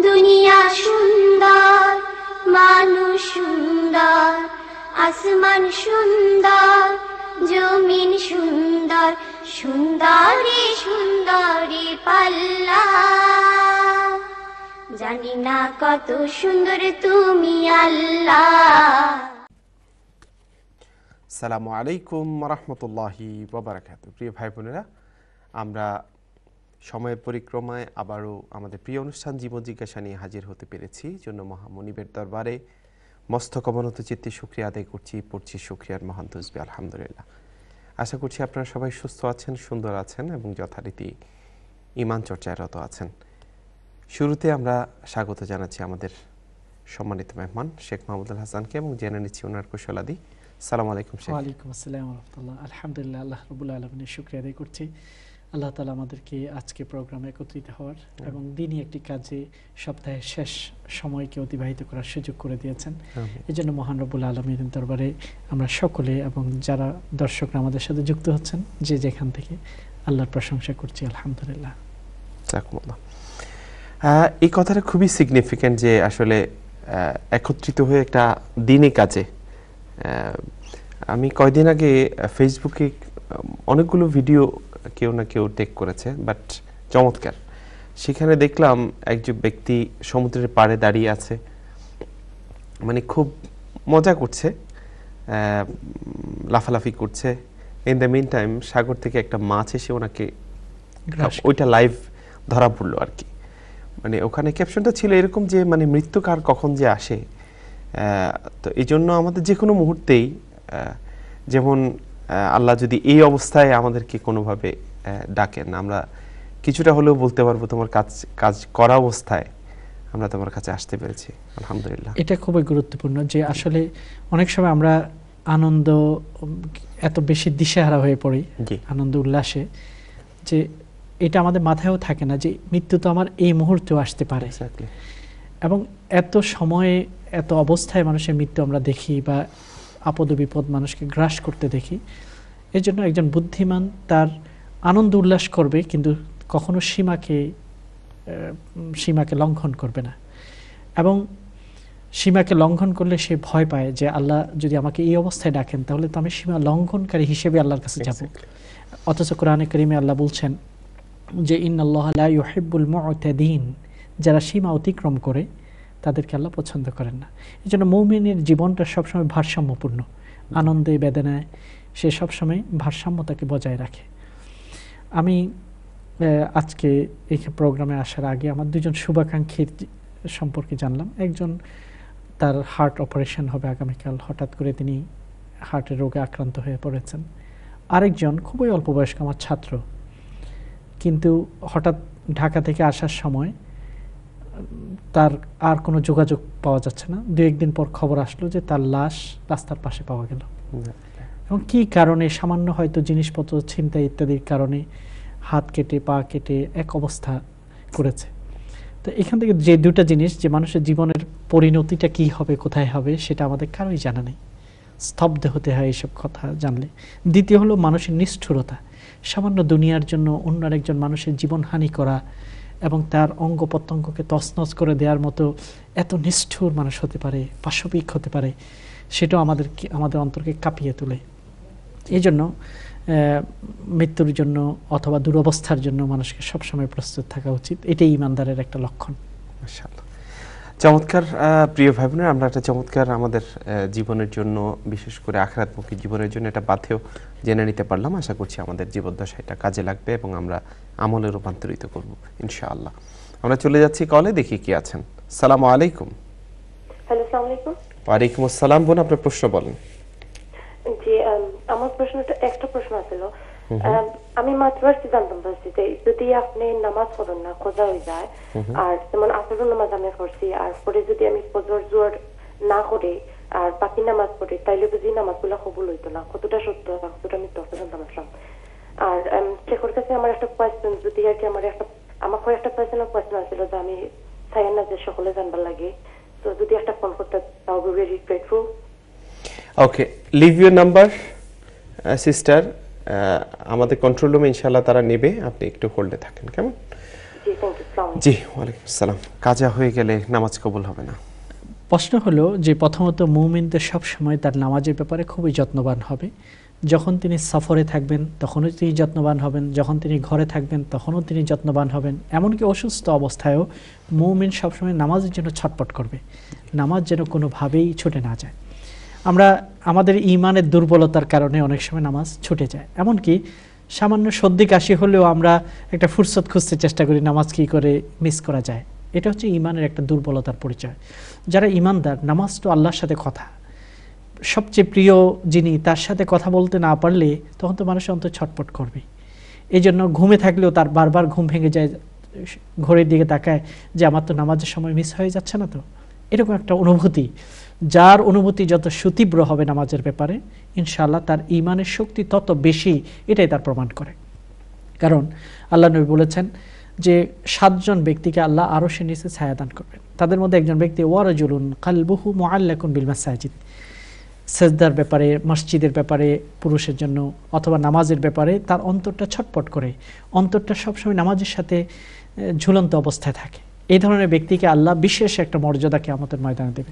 দুনিয়া সুন্দর, মানুষ সুন্দর, আসমান সুন্দর, জমিন সুন্দর, সুন্দরী সুন্দরী পাল্লা। জানি না কত সুন্দর তুমি আল্লাহ। আসসালামু আলাইকুম রাহমাতুল্লাহি ওয়া বারাকাতুহু। প্রিয় ভাই বোনেরা, আমরা সময়ের পরিক্রমায় আবারও আমাদের প্রিয় অনুষ্ঠান জীবন জিজ্ঞাসা নিয়ে হাজির হতে পেরেছি। জন্য মহামনিবের দরবারে মস্তক অবনত চিত্তে শুকরিয়া আদায় করছি, পড়ছি শুকরিয়ার মহান তসবিহ আলহামদুলিল্লাহ। আশা করছি আপনারা সবাই সুস্থ আছেন, সুন্দর আছেন এবং যথারীতি ঈমান চর্চায় রত আছেন। শুরুতে আমরা স্বাগত জানাচ্ছি আমাদের সম্মানিত মেহমান শেখ মাহমুদুল হাসানকে এবং জেনে নিচ্ছি ওনার কুশলাদি। আসসালামু আলাইকুম শেখ। ওয়ালাইকুম আসসালাম ওয়া রাহমাতুল্লাহ। আলহামদুলিল্লাহ, আল্লাহ রাব্বুল আলামিনের শুকরিয়া আদায় করছি। আল্লাহ তাআলা আমাদেরকে আজকে প্রোগ্রামে একত্রিত হওয়ার এবং দিনই একটি কাজে সপ্তাহের শেষ সময়কে অতিবাহিত করার সুযোগ করে দিয়েছেন। এজন্য মহান রব্বুল আলামিনের দরবারে আমরা সকলে এবং যারা দর্শকরা আমাদের সাথে যুক্ত হচ্ছেন যে যেখান থেকে আল্লাহর প্রশংসা করছি আলহামদুলিল্লাহ। জাযাকুমুল্লাহ। এই কথাটা খুবই সিগনিফিক্যান্ট যে আসলে একত্রিত হয়ে একটা দিনই কাজে। আমি কয়েকদিন আগে ফেসবুকে অনেকগুলো ভিডিও কেউ না কেউ টেক করেছে, বাট চমৎকার। সেখানে দেখলাম একজন ব্যক্তি সমুদ্রের পাড়ে দাঁড়িয়ে আছে, মানে খুব মজা করছে, লাফালাফি করছে। ইন দ্য মিন টাইম সাগর থেকে একটা মাছ এসে ওনাকে, ওইটা লাইভ ধরা পড়লো আর কি। মানে ওখানে ক্যাপশনটা ছিল এরকম যে মানে মৃত্যু কার কখন যে আসে। তো এই জন্য আমাদের যে কোনো মুহূর্তেই, যেমন আল্লাহ যদি এই অবস্থায় আমাদেরকে কোনোভাবে ডাকেন, আমরা কিছুটা হলেও বলতে পারবো তোমার কাজ করা অবস্থায় আমরা তোমার কাছে আসতে পেরেছি আলহামদুলিল্লাহ। এটা খুবই গুরুত্বপূর্ণ যে আসলে অনেক সময় আমরা আনন্দ এত বেশি দিশেহারা হয়ে পড়ি আনন্দ উল্লাসে, যে এটা আমাদের মাথায়ও থাকে না যে মৃত্যু তো আমার এই মুহূর্তেও আসতে পারে। এবং এত সময়ে এত অবস্থায় মানুষের মৃত্যু আমরা দেখি বা আপদ বিপদ মানুষকে গ্রাস করতে দেখি। এই জন্য একজন বুদ্ধিমান তার আনন্দ উল্লাস করবে, কিন্তু কখনো সীমাকে লঙ্ঘন করবে না। এবং সীমাকে লঙ্ঘন করলে সে ভয় পায় যে আল্লাহ যদি আমাকে এই অবস্থায় ডাকেন তাহলে তো আমি সীমা লঙ্ঘনকারী হিসেবে আল্লাহর কাছে যাব। অথচ কোরআনে কারিমে আল্লাহ বলছেন যে ইন্নাল্লাহা লা ইউহিব্বুল মু'তাদিন, যারা সীমা অতিক্রম করে তাদেরকে আল্লাহ পছন্দ করেন না। এই জন্য মুমিনের জীবনটা সবসময় ভারসাম্যপূর্ণ, আনন্দে বেদনায় সে সবসময় ভারসাম্যতাকে বজায় রাখে। আমি আজকে এই প্রোগ্রামে আসার আগে আমার দুজন শুভাকাঙ্ক্ষীর সম্পর্কে জানলাম। একজন, তার হার্ট অপারেশন হবে আগামীকাল, হঠাৎ করে তিনি হার্টের রোগে আক্রান্ত হয়ে পড়েছেন। আরেকজন খুবই অল্প বয়স্ক আমার ছাত্র, কিন্তু হঠাৎ ঢাকা থেকে আসার সময় তার আর কোনো যোগাযোগ পাওয়া যাচ্ছে না। দু একদিন পর খবর আসলো যে তার লাশ রাস্তার পাশে পাওয়া গেল। এবং কী কারণে, সামান্য হয়তো জিনিসপত্র ছিনতাই ইত্যাদির কারণে হাত কেটে পা কেটে এক অবস্থা করেছে। তো এখান থেকে যে দুটা জিনিস, যে মানুষের জীবনের পরিণতিটা কি হবে, কোথায় হবে, সেটা আমাদের কারোই জানা নেই। স্তব্ধ হতে হয় এইসব কথা জানলে। দ্বিতীয় হলো মানুষের নিষ্ঠুরতা, সামান্য দুনিয়ার জন্য অন্য আরেকজন মানুষের জীবনহানি করা এবং তার অঙ্গ প্রত্যঙ্গকে তছনছ করে দেওয়ার মতো এত নিষ্ঠুর মানুষ হতে পারে, পাশবিক হতে পারে, সেটাও আমাদের অন্তরকে কাঁপিয়ে তোলে। এই জন্য মৃত্যুর জন্য অথবা দুরবস্থার জন্য মানুষকে সবসময় প্রস্তুত থাকা উচিত। এটাই ইমানদারের একটা লক্ষণ। মাশাআল্লাহ, চমৎকার। প্রিয় ভাই বোনেরা, আমরা একটা চমৎকার আমাদের জীবনের জন্য, বিশেষ করে আখিরাতমুখী জীবনের জন্য একটা পাথেয় জেনে নিতে পারলাম। আশা করছি আমাদের জীবদ্দশায় এটা কাজে লাগবে এবং আমরা আমলে রূপান্তরিত করব ইনশাআল্লাহ। আমরা চলে যাচ্ছি কলে, দেখি কি আছেন। আসসালামু আলাইকুম। হ্যালো, আসসালামু আলাইকুম। ওয়ালাইকুম আসসালাম। বোন, আপনার প্রশ্ন বলেন। জি, আমার প্রশ্নটা একটা প্রশ্ন ছিল। আমি মাত্র জানতাম পারছি যে যদি আপনি নামাজ পড়েন না, খোঁজা হয়ে যায়, আর যেমন আসরের নামাজ আমি পড়ছি, আর পরে যদি আমি ফজর জোহর না করে আর বাকি নামাজ পড়ি, তাইলে বুঝি নামাজগুলো কবুল হইতো না। কতটা সত্য কতটা মিথ্যা জানতাম আসলাম। আর শেখর কাছে আমার একটা কোয়েশ্চেন, যদি আর কি আমার একটা পার্সোনাল কোয়েশ্চেন আছিল যে আমি চাই না যে সকলে জানবার লাগে, তো যদি একটা ফোন করতে, তাও be very grateful. Okay, leave your number sister, আমাদের কন্ট্রোল রুমে ইনশাআল্লাহ তারা নেবে, আপনি একটু হোল্ডে থাকেন, কেমন? জি, থ্যাংক ইউ। আসসালামু আলাইকুম। জি, ওয়ালাইকুম আসসালাম। কাজা হয়ে গেলে নামাজ কবুল হবে না। প্রশ্ন হলো যে প্রথমত মুমিনদের সব সময় তার নামাজের ব্যাপারে খুবই যত্নবান হবে। যখন তিনি সফরে থাকবেন তখনও তিনি যত্নবান হবেন, যখন তিনি ঘরে থাকবেন তখনও তিনি যত্নবান হবেন, এমনকি অসুস্থ অবস্থায়ও মুমিন সবসময় নামাজের জন্য ছটপট করবে, নামাজ যেন কোনোভাবেই ছুটে না যায়। আমরা আমাদের ঈমানের দুর্বলতার কারণে অনেক সময় নামাজ ছুটে যায়, এমনকি সামান্য সর্দি কাশি হলেও আমরা একটা ফুরসত খুঁজতে চেষ্টা করি নামাজ কী করে মিস করা যায়। এটা হচ্ছে ঈমানের একটা দুর্বলতার পরিচয়। যারা ঈমানদার, নামাজ তো আল্লাহর সাথে কথা, সবচেয়ে প্রিয় যিনি তার সাথে কথা বলতে না পারলে তখন তো মানুষ অন্তত ছটপট করবে। এই জন্য ঘুমে থাকলেও তার বারবার ঘুম ভেঙে যায়, ঘড়ির দিকে তাকায় যে আমার তো নামাজের সময় মিস হয়ে যাচ্ছে না। তো এরকম একটা অনুভূতি, যার অনুভূতি যত সুতীব্র হবে নামাজের ব্যাপারে, ইনশাআল্লাহ তার ঈমানের শক্তি তত বেশি, এটাই তার প্রমাণ করে। কারণ আল্লাহ নবী বলেছেন যে 7 জন ব্যক্তিকে আল্লাহ আরশের নিচে ছায়া দান করবেন। তাদের মধ্যে একজন ব্যক্তি ওয়ারাজুলুন কালবুহু মুআল্লাকুন বিল মাসাজিদ, সেজদার ব্যাপারে, মসজিদের ব্যাপারে পুরুষের জন্য অথবা নামাজের ব্যাপারে তার অন্তরটা ছটপট করে, অন্তরটা সবসময় নামাজের সাথে ঝুলন্ত অবস্থায় থাকে। এই ধরনের ব্যক্তিকে আল্লাহ বিশেষ একটা মর্যাদা কিয়ামতের ময়দানে দেবে।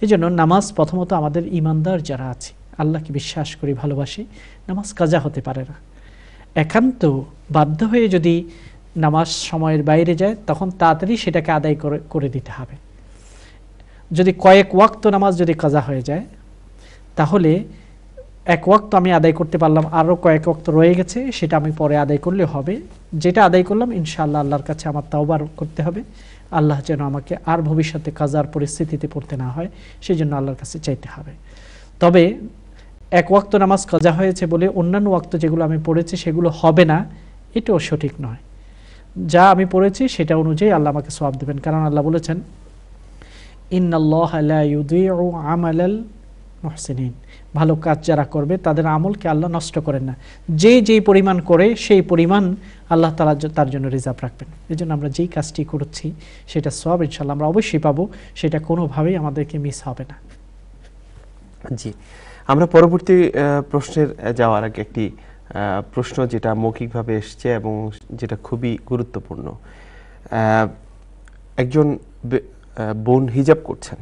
এই জন্য নামাজ প্রথমত আমাদের ঈমানদার যারা আছে, আল্লাহকে বিশ্বাস করি, ভালোবাসি, নামাজ কাজা হতে পারে না। একান্ত বাধ্য হয়ে যদি নামাজ সময়ের বাইরে যায় তখন তাড়াতাড়ি সেটাকে আদায় করে দিতে হবে। যদি কয়েক ওয়াক্ত নামাজ যদি কাজা হয়ে যায় তাহলে এক ওয়াক্ত আমি আদায় করতে পারলাম, আরও কয়েক ওয়াক্ত রয়ে গেছে, সেটা আমি পরে আদায় করলে হবে। যেটা আদায় করলাম ইনশাআল্লাহ আল্লাহর কাছে আমার তাওবা করতে হবে, আল্লাহ যেন আমাকে আর ভবিষ্যতে কাজার পরিস্থিতিতে পড়তে না হয় সেই জন্য আল্লাহর কাছে চাইতে হবে। তবে এক ওয়াক্ত নামাজ কাজা হয়েছে বলে অন্যান্য ওয়াক্ত যেগুলো আমি পড়েছি সেগুলো হবে না, এটাও সঠিক নয়। যা আমি পড়েছি সেটা অনুযায়ী আল্লাহ আমাকে সওয়াব দেবেন। কারণ আল্লাহ বলেছেন ইন্নাল্লাহা লা ইউযিউ আমালাল মুহসিনিন, ভালো কাজ যারা করবে তাদের আমলকে আল্লাহ নষ্ট করেন না। যেই পরিমাণ করে সেই পরিমাণ আল্লাহ তাআলা তার জন্য রিজার্ভ রাখবেন। এই জন্য আমরা যেই কাজটি করছি সেটা সওয়াব ইনশাআল্লাহ আমরা অবশ্যই পাবো, সেটা কোনোভাবেই আমাদেরকে মিস হবে না। জি, আমরা পরবর্তী প্রশ্নের যাওয়ার আগে একটি প্রশ্ন যেটা মৌখিকভাবে এসছে এবং যেটা খুবই গুরুত্বপূর্ণ। একজন বোন হিজাব করছেন,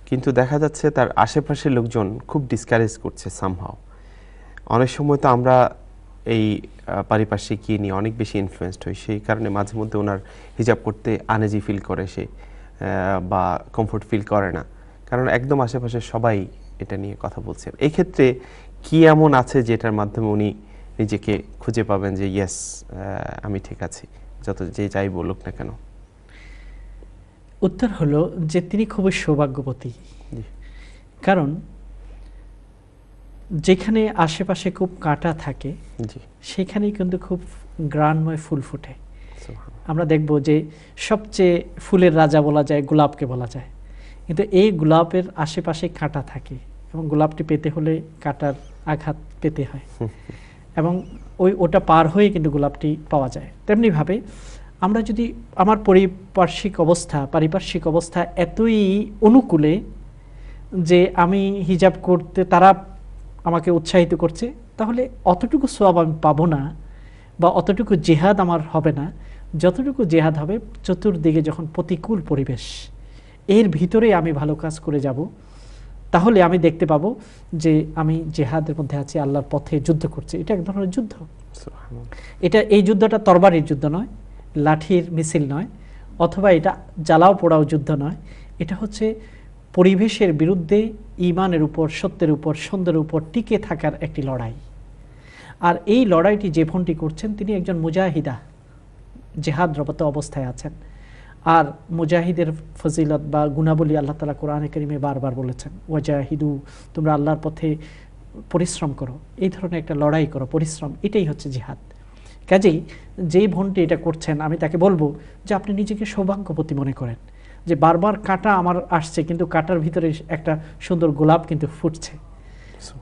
কিন্তু দেখা যাচ্ছে তার আশেপাশের লোকজন খুব ডিসকারেজ করছে সামহাও। অনেক সময় তো আমরা এই পারিপার্শ্বিক কি নিয়ে অনেক বেশি ইনফ্লুয়েসড হই, সেই কারণে মাঝে মধ্যে ওনার হিজাব করতে আনইজি ফিল করে সে, বা কমফোর্ট ফিল করে না, কারণ একদম আশেপাশে সবাই এটা নিয়ে কথা বলছেন। এই ক্ষেত্রে কি এমন আছে যেটার মাধ্যমে উনি নিজেকে খুঁজে পাবেন যে ইয়েস আমি ঠিক আছি, যত যে যাই বলুক না কেন? উত্তর হলো যে তিনি খুবই সৌভাগ্যবতী। কারণ যেখানে আশেপাশে খুব কাঁটা থাকে সেখানেই কিন্তু খুব গ্রাণময় ফুল ফুটে। আমরা দেখব যে সবচেয়ে ফুলের রাজা বলা যায় গোলাপকে বলা যায়, কিন্তু এই গোলাপের আশেপাশে কাঁটা থাকে এবং গোলাপটি পেতে হলে কাঁটার আঘাত পেতে হয় এবং ওটা পার হয়ে কিন্তু গোলাপটি পাওয়া যায়। তেমনিভাবে আমরা যদি আমার পারিপার্শ্বিক অবস্থা এতই অনুকূলে যে আমি হিজাব করতে তারা আমাকে উৎসাহিত করছে, তাহলে অতটুকু সওয়াব আমি পাবো না বা অতটুকু জিহাদ আমার হবে না যতটুকু জিহাদ হবে চতুর্দিকে যখন প্রতিকূল পরিবেশ, এর ভিতরে আমি ভালো কাজ করে যাব, তাহলে আমি দেখতে পাবো যে আমি জিহাদের মধ্যে আছি, আল্লাহর পথে যুদ্ধ করছি। এটা এক ধরনের যুদ্ধ। এই যুদ্ধটা তরবারির যুদ্ধ নয়, লাঠির মিছিল নয়, অথবা এটা জ্বালাও পোড়াও যুদ্ধ নয়। এটা হচ্ছে পরিবেশের বিরুদ্ধে ঈমানের উপর, সত্যের উপর, সন্ধ্যের উপর টিকে থাকার একটি লড়াই। আর এই লড়াইটি যে বোনটি করছেন তিনি একজন মুজাহিদা, জিহাদরত অবস্থায় আছেন। আর মুজাহিদের ফজিলত বা গুণাবলী আল্লাহ তাআলা কোরআনে কারীমে বারবার বলেছেন, ওয়াজাহিদু, তোমরা আল্লাহর পথে পরিশ্রম করো, এই ধরনের একটা লড়াই করো, পরিশ্রম, এটাই হচ্ছে জিহাদ। কাজেই যেই বোনটি এটা করছেন আমি তাকে বলবো যে আপনি নিজেকে সৌভাগ্যবতী মনে করেন যে বারবার কাঁটা আমার আসছে কিন্তু কাঁটার ভিতরে একটা সুন্দর গোলাপ কিন্তু ফুটছে।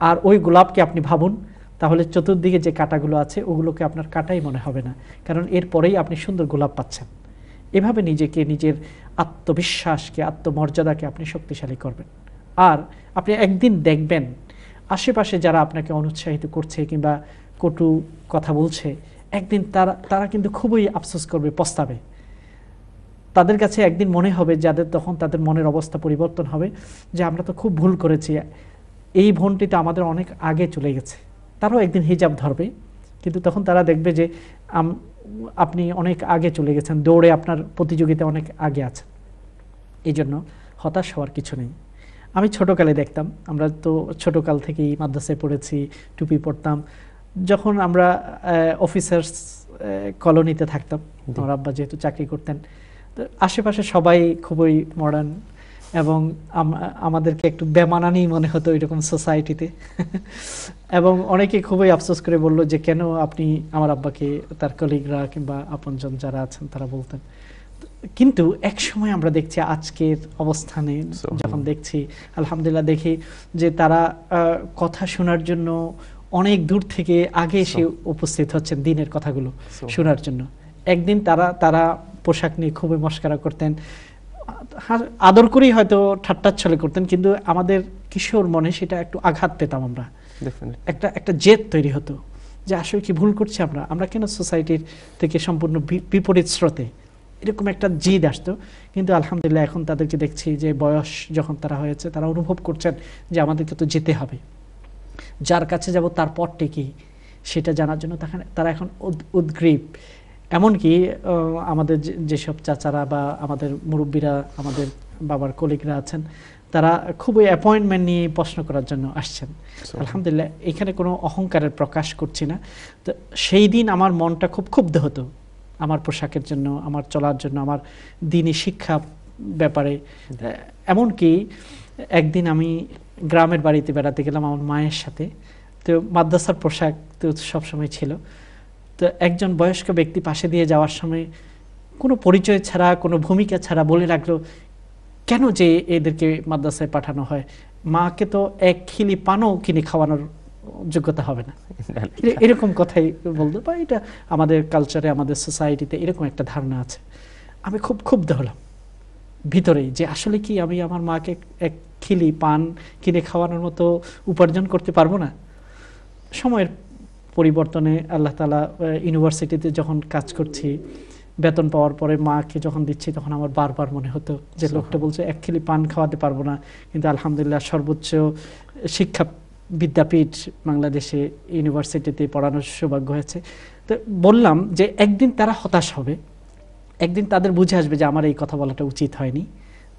আর ওই গোলাপকে আপনি ভাবুন, তাহলে চতুর্দিকে যে কাঁটাগুলো আছে ওগুলোকে আপনার কাঁটাই মনে হবে না, কারণ এরপরেই আপনি সুন্দর গোলাপ পাচ্ছেন। এভাবে নিজেকে, নিজের আত্মবিশ্বাসকে, আত্মমর্যাদাকে আপনি শক্তিশালী করবেন। আর আপনি একদিন দেখবেন আশেপাশে যারা আপনাকে অনুৎসাহিত করছে কিংবা কটু কথা বলছে, একদিন তারা কিন্তু খুবই আফসোস করবে, পস্তাবে তাদের কাছে একদিন মনে হবে, যাদের তখন তাদের মনের অবস্থা পরিবর্তন হবে, যে আমরা তো খুব ভুল করেছি, এই বোনটি তো আমাদের অনেক আগে চলে গেছে। তারাও একদিন হিজাব ধরবে, কিন্তু তখন তারা দেখবে যে আপনি অনেক আগে চলে গেছেন, দৌড়ে আপনার প্রতিযোগিতা অনেক আগে আছেন। এই জন্য হতাশ হওয়ার কিছু নেই। আমি ছোটোকালে দেখতাম, আমরা তো ছোটোকাল থেকেই মাদ্রাসায় পড়েছি, টুপি পরতাম। যখন আমরা অফিসার্স কলোনিতে থাকতাম, আমার আব্বা যেহেতু চাকরি করতেন, তো আশেপাশে সবাই খুবই মডার্ন, এবং আমাদেরকে একটু বেমানানি মনে হতো এরকম সোসাইটিতে। এবং অনেকে খুবই আফসোস করে বললো যে কেন আপনি, আমার আব্বাকে তার কলিগরা কিংবা আপনজন যারা আছেন তারা বলতেন। কিন্তু এক সময় আমরা দেখছি আজকের অবস্থানে যখন দেখছি, আলহামদুলিল্লাহ দেখি যে তারা কথা শোনার জন্য অনেক দূর থেকে আগে এসে উপস্থিত হচ্ছেন দিনের কথাগুলো শোনার জন্য। একদিন তারা পোশাক নিয়ে খুবই মস্করা করতেন, আদর করেই হয়তো ঠাট্টাচ্ছলে করতেন, কিন্তু আমাদের কিশোর মনে সেটা একটু আঘাত পেতাম আমরা, একটা জেদ তৈরি হতো যে আসলে কি ভুল করছি আমরা কেন সোসাইটির থেকে সম্পূর্ণ বিপরীত স্রোতে, এরকম একটা জিদ আসতো। কিন্তু আলহামদুলিল্লাহ এখন তাদেরকে দেখছি যে বয়স যখন তারা হয়েছে, তারা অনুভব করছেন যে আমাদেরকে তো যেতে হবে, যার কাছে যাব তার পথটি কি সেটা জানার জন্য তারা এখন উদ্গ্রীব। এমনকি আমাদের যেসব চাচারা বা আমাদের মুরব্বীরা, আমাদের বাবার কলিগরা আছেন, তারা খুবই অ্যাপয়েন্টমেন্ট নিয়ে প্রশ্ন করার জন্য আসছেন। আলহামদুলিল্লাহ, এখানে কোনো অহংকারের প্রকাশ করছি না। তো সেই দিন আমার মনটা খুব ক্ষুব্ধ হতো আমার পোশাকের জন্য, আমার চলার জন্য, আমার দিনী শিক্ষা ব্যাপারে। এমনকি একদিন আমি গ্রামের বাড়িতে বেড়াতে গেলাম আমার মায়ের সাথে, তো মাদ্রাসার পোশাক তো সবসময় ছিল। তো একজন বয়স্ক ব্যক্তি পাশে দিয়ে যাওয়ার সময় কোনো পরিচয় ছাড়া, কোনো ভূমিকা ছাড়া বলে রাখলো, কেন যে এদেরকে মাদ্রাসায় পাঠানো হয়, মাকে তো এক খিলি পানও কিনে খাওয়ানোর যোগ্যতা হবে না, এরকম কথাই বলতো। বা এটা আমাদের কালচারে, আমাদের সোসাইটিতে এরকম একটা ধারণা আছে। আমি খুব ক্ষুব্ধ হলাম ভিতরেই, যে আসলে কি আমি আমার মাকে এক খিলি পান কিনে খাওয়ানোর মতো উপার্জন করতে পারবো না? সময়ের পরিবর্তনে আল্লাহ তাআলা ইউনিভার্সিটিতে যখন কাজ করছি, বেতন পাওয়ার পরে মাকে যখন দিচ্ছি, তখন আমার বারবার মনে হতো যে লোকটা বলছে এক খিলি পান খাওয়াতে পারবো না, কিন্তু আলহামদুলিল্লাহ সর্বোচ্চ শিক্ষা বিদ্যাপীঠ বাংলাদেশে ইউনিভার্সিটিতে পড়ানোর সৌভাগ্য হয়েছে। তো বললাম যে একদিন তারা হতাশ হবে, একদিন তাদের বুঝে আসবে যে আমার এই কথা বলাটা উচিত হয়নি।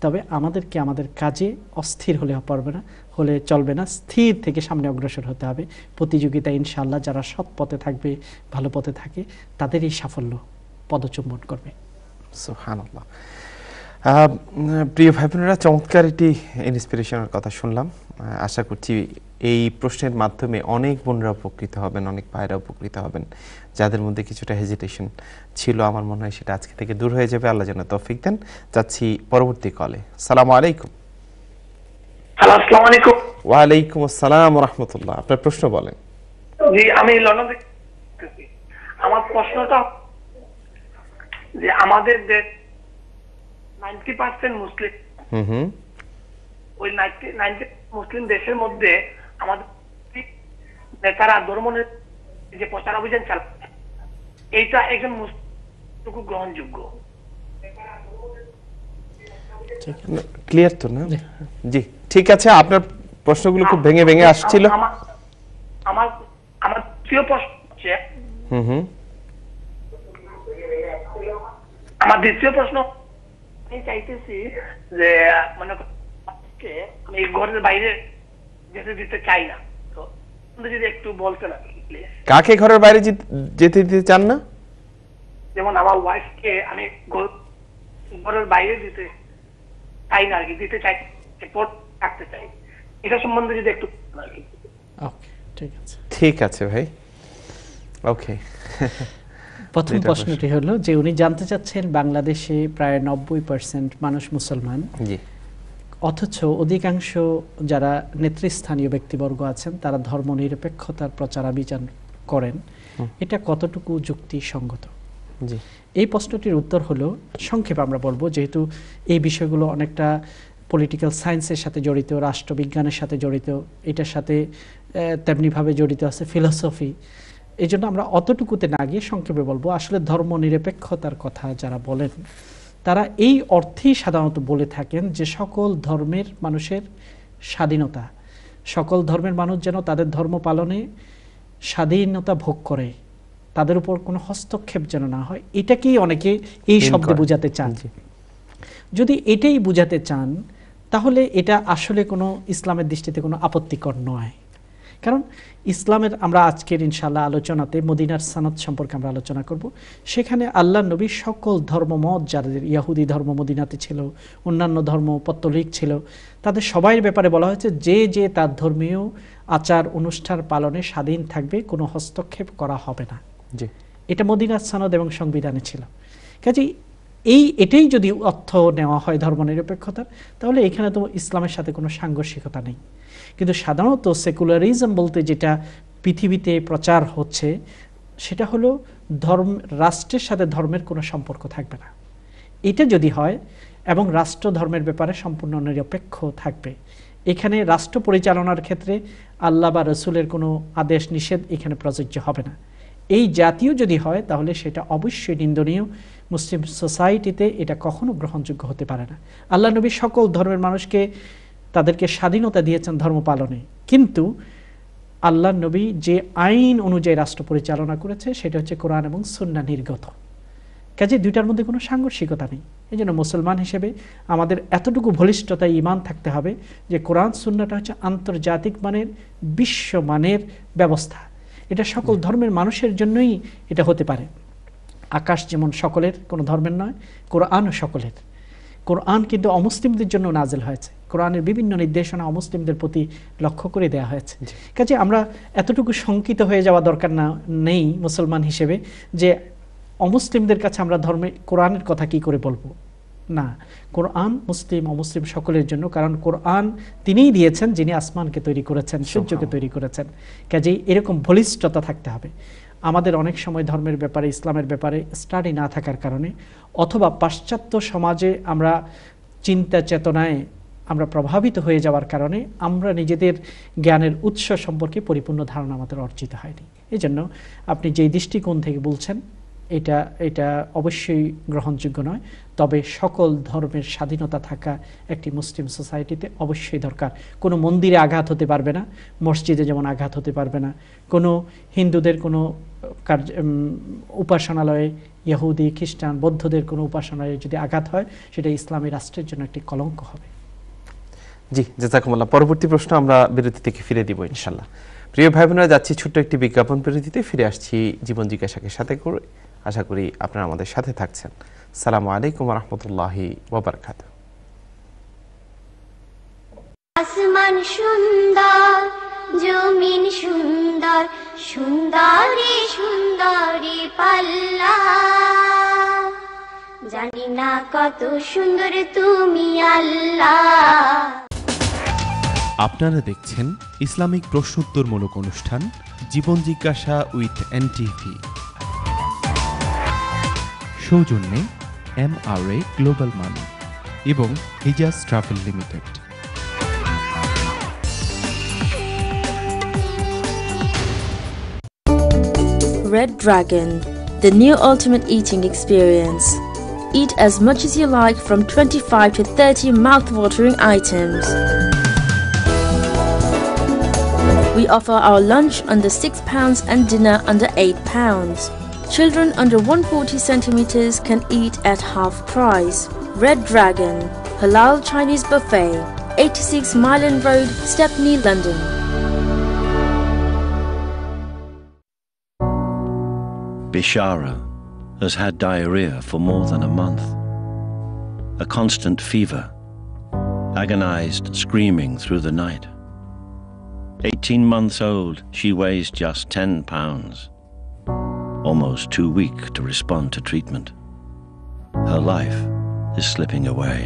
তবে আমাদেরকে আমাদের কাজে অস্থির হলে চলবে না, স্থির থেকে সামনে অগ্রসর হতে হবে। প্রতিযোগিতা ইনশাআল্লাহ যারা সৎ পথে থাকবে, ভালো পথে থাকে, তাদেরই সাফল্য পদচুম্বন করবে। সুবহানাল্লাহ। প্রিয় ভাই বোনেরা, চমৎকার একটি ইন্সপিরেশনের কথা শুনলাম। আশা করছি এই প্রশ্নের মাধ্যমে অনেক বোনরা উপকৃত হবেন, অনেক ভাইরা উপকৃত হবেন। যাদের মধ্যে কিছুটা হেজিটেশন ছিল, আমার মনে হয় সেটা আজকে থেকে দূর হয়ে যাবে। আল্লাহ যেন তৌফিক দেন। যাচ্ছি পরবর্তী কলে। আসসালামু আলাইকুম। আসসালামু আলাইকুম। ওয়া আলাইকুম আসসালাম ওয়া রাহমাতুল্লাহ। আপনার প্রশ্ন বলেন। জি, আমি লন্ডন থেকে। আমার প্রশ্নটা যে আমাদের দেশ 90% মুসলিম, ওই 90 মুসলিম দেশের মধ্যে আমাদের নেতারা ধর্ম যে প্রচার অভিযান চালাচ্ছে, এইটা একজন মুসলিম গ্রহণযোগ্য? ক্লিয়ার তো না? জি, ঠিক আছে। আপনার প্রশ্নগুলো খুব ভেঙে ভেঙে আসছিল। আমার দ্বিতীয় প্রশ্ন হচ্ছে, আমার দ্বিতীয় প্রশ্ন আমি চাইতেছি যে মানে আমি ঘরের বাইরে যেতে দিতে চাই না, তো যদি একটু বলতেন আপনি প্লিজ। কাকে ঘরের বাইরে যেতে দিতে চান না? যেমন আমার ওয়াইফকে আমি ঘরের বাইরে দিতে চাই না, আর কি দিতে চাই, থাকতে চাই, এটা সম্বন্ধে যদি একটু। ঠিক আছে ভাই, ওকে। প্রথম প্রশ্নটি হলো যে উনি জানতে চাচ্ছেন বাংলাদেশে প্রায় 90% মানুষ মুসলমান, অথচ অধিকাংশ যারা নেতৃস্থানীয় ব্যক্তিবর্গ আছেন তারা ধর্মনিরপেক্ষতার প্রচারাভিযান করেন, এটা কতটুকু যুক্তিসঙ্গত? এই প্রশ্নটির উত্তর হলো, সংক্ষেপে আমরা বলবো, যেহেতু এই বিষয়গুলো অনেকটা পলিটিক্যাল সায়েন্সের সাথে জড়িত, রাষ্ট্রবিজ্ঞানের সাথে জড়িত, এটার সাথে তেমনিভাবে জড়িত আছে ফিলোসফি, এই জন্য আমরা অতটুকুতে না গিয়ে সংক্ষেপে বলবো, আসলে ধর্ম নিরপেক্ষতার কথা যারা বলেন তারা এই অর্থেই সাধারণত বলে থাকেন যে সকল ধর্মের মানুষের স্বাধীনতা, সকল ধর্মের মানুষ যেন তাদের ধর্ম পালনে স্বাধীনতা ভোগ করে, তাদের উপর কোনো হস্তক্ষেপ যেন না হয়, এটাকেই অনেকে এই শব্দে বোঝাতে চান। যদি এটাই বোঝাতে চান তাহলে এটা আসলে কোনো ইসলামের দৃষ্টিতে কোনো আপত্তিকর নয়। কারণ ইসলামের আমরা আজকের ইনশাআল্লাহ আলোচনাতে মদিনার সনদ সম্পর্কে আমরা আলোচনা করব। সেখানে আল্লাহ নবী সকল ধর্মমত যাদের ইহুদি ধর্ম মদিনাতে ছিল, অন্যান্য ধর্ম পত্তলিক ছিল, তাদের সবাইয়ের ব্যাপারে বলা হয়েছে যে যে তার ধর্মীয় আচার অনুষ্ঠান পালনে স্বাধীন থাকবে, কোনো হস্তক্ষেপ করা হবে না। এটা মদিনার সনদ এবং সংবিধানে ছিল। কাজেই এটাই যদি অর্থ নেওয়া হয় ধর্মনিরপেক্ষতার, তাহলে এখানে তো ইসলামের সাথে কোনো সাংঘর্ষিকতা নেই। কিন্তু সাধারণত সেকুলারিজম বলতে যেটা পৃথিবীতে প্রচার হচ্ছে সেটা হলো রাষ্ট্রের সাথে ধর্মের কোনো সম্পর্ক থাকবে না। এটা যদি হয় এবং রাষ্ট্র ধর্মের ব্যাপারে সম্পূর্ণ নিরপেক্ষ থাকবে, এখানে রাষ্ট্র পরিচালনার ক্ষেত্রে আল্লাহ বা রসুলের কোনো আদেশ নিষেধ এখানে প্রযোজ্য হবে না, এই জাতীয় যদি হয় তাহলে সেটা অবশ্যই নিন্দনীয়। মুসলিম সোসাইটিতে এটা কখনো গ্রহণযোগ্য হতে পারে না। আল্লাহ নবী সকল ধর্মের মানুষকে তাদেরকে স্বাধীনতা দিয়েছেন ধর্ম পালনে, কিন্তু আল্লাহ নবী যে আইন অনুযায়ী রাষ্ট্র পরিচালনা করেছে সেটা হচ্ছে কোরআন এবং সুন্নাহ নির্গত। কাজে দুইটার মধ্যে কোনো সাংঘর্ষিকতা নেই। এই জন্য মুসলমান হিসেবে আমাদের এতটুকু বলিষ্ঠতা ঈমান থাকতে হবে যে কোরআন সুন্নাহটা হচ্ছে আন্তর্জাতিক মানের, বিশ্ব মানের ব্যবস্থা। এটা সকল ধর্মের মানুষের জন্যই এটা হতে পারে। আকাশ যেমন সকলের, কোনো ধর্মের নয়, কোরআনও সকলের। কোরআন কিন্তু অমুসলিমদের জন্য নাজিল হয়েছে, কোরআনের বিভিন্ন নির্দেশনা অমুসলিমদের প্রতি লক্ষ্য করে দেওয়া হয়েছে। কাজে আমরা এতটুকু শঙ্কিত হয়ে যাওয়া দরকার নেই মুসলমান হিসেবে যে অমুসলিমদের কাছে আমরা ধর্মে কোরআনের কথা কি করে বলবো। না, কোরআন মুসলিম অমুসলিম সকলের জন্য, কারণ কোরআন তিনিই দিয়েছেন যিনি আসমানকে তৈরি করেছেন, সূর্যকে তৈরি করেছেন। কাজেই এরকম বলিষ্ঠতা থাকতে হবে। আমাদের অনেক সময় ধর্মের ব্যাপারে, ইসলামের ব্যাপারে স্টাডি না থাকার কারণে, অথবা পাশ্চাত্য সমাজে আমরা চিন্তা চেতনায় আমরা প্রভাবিত হয়ে যাওয়ার কারণে আমরা নিজেদের জ্ঞানের উৎস সম্পর্কে পরিপূর্ণ ধারণা আমাদের অর্জিত হয়নি। এই জন্য আপনি যেই দৃষ্টিকোণ থেকে বলছেন এটা অবশ্যই গ্রহণযোগ্য নয়। তবে সকল ধর্মের স্বাধীনতা থাকা একটি মুসলিম সোসাইটিতে অবশ্যই দরকার। কোনো মন্দিরে আঘাত হতে পারবে না, মসজিদে যেমন আঘাত হতে পারবে না, কোনো হিন্দুদের কোনো উপাসনালয়ে, ইহুদি খ্রিস্টান বৌদ্ধদের কোনো উপাসনালয়ে যদি আঘাত হয় সেটা ইসলামী রাষ্ট্রের জন্য একটি কলঙ্ক হবে। জি, জাযাকুমুল্লাহ। পরবর্তী প্রশ্ন আমরা বিরতি থেকে ফিরে দিব ইনশাআল্লাহ। প্রিয় ভাই বোনেরা, যাচ্ছি ছোট্ট একটি বিজ্ঞাপন বিরতিতে, ফিরে আসছি জীবন জিজ্ঞাসাকে সাথে করে। আশা করি আপনারা আমাদের সাথে থাকছেন। আসসালামু আলাইকুম ওয়া রাহমাতুল্লাহি ওয়া বারাকাতুহু। আসমান সুন্দর, জমিন সুন্দর, সুন্দরী সুন্দরী পাল্লা, জানি না কত সুন্দর তুমি আল্লাহ। আপনারা দেখছেন ইসলামিক প্রশ্নোত্তরমূলক অনুষ্ঠান জীবন জিজ্ঞাসা উইথ এনটিভি। সৌজন্যে MRA গ্লোবাল মানি এবং Hijaz travel limited. Red Dragon, the new ultimate eating experience. Eat as much as you like from 25 to 30 mouth-watering items. We offer our lunch under £6 and dinner under £8. Children under 140 centimeters can eat at half price. Red Dragon, Halal Chinese Buffet, 86 Myland Road, Stepney, London. Bishara has had diarrhea for more than a month. A constant fever, agonized screaming through the night. 18 months old, she weighs just 10 pounds. Almost too weak to respond to treatment. Her life is slipping away.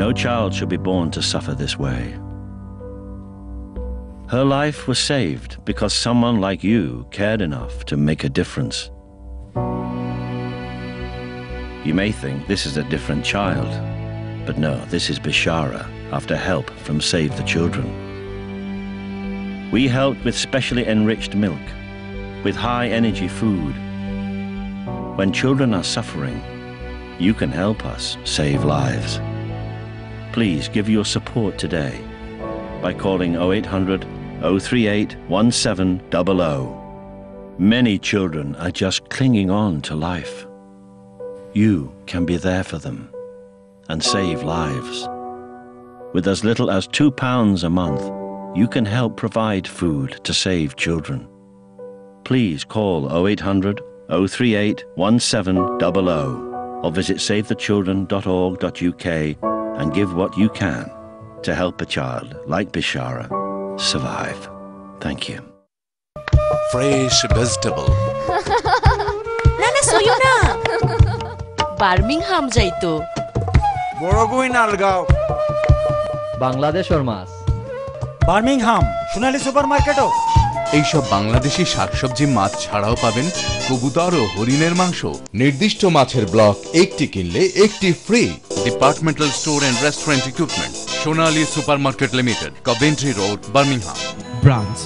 No child should be born to suffer this way. Her life was saved because someone like you cared enough to make a difference. You may think this is a different child, but no, this is Bishara after help from Save the Children. We helped with specially enriched milk, with high energy food. When children are suffering, you can help us save lives. Please give your support today by calling 0800 038 1700. Many children are just clinging on to life. You can be there for them and save lives. With as little as £2 a month, you can help provide food to save children. Please call 0800 038 1700 or visit savethechildren.org.uk and give what you can to help a child like Bishara survive. Thank you. Fresh vegetable. Nana soyo na. Birmingham jaito. Boroguin Algao. বাংলাদেশের মাছ Birmingham সোনালী সুপারমার্কেটও এইসব বাংলাদেশি শাকসবজি মাছ ছাড়াও পাবেন কবুতর ও হরিণের মাংস। নির্দিষ্ট মাছের ব্লক একটি কিনলে একটি free. Departmental store and restaurant equipment, Sonali supermarket limited, Coventry road, Birmingham. Branch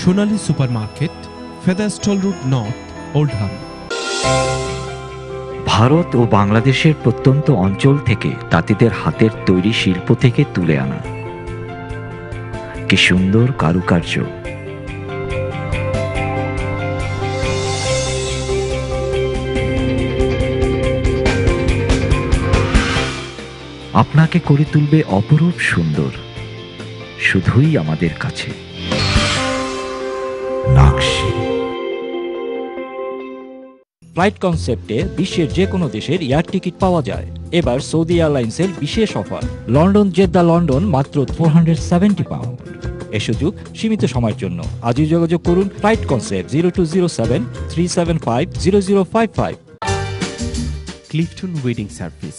Sonali supermarket, Featherstall road north, Oldham. Bharat ও বাংলাদেশের প্রত্যন্ত অঞ্চল থেকে তাঁতিদের হাতের তৈরি শিল্প থেকে তুলে আনা কি সুন্দর কারুকার্য! আপনাকে করে তুলবে অপরূপ সুন্দর, শুধুই আমাদের কাছে। নাকশি ফ্লাইট কনসেপ্টে বিশ্বের যে কোনো দেশের এয়ার টিকিট পাওয়া যায়। এবার সৌদি এয়ারলাইন্সের বিশেষ অফার, লন্ডন জেদ্দা লন্ডন মাত্র £470। এ সুযোগ সীমিত সময়ের জন্য। আজই যোগাযোগ করুন flight concept 0207 375 0055। Clifton wedding service,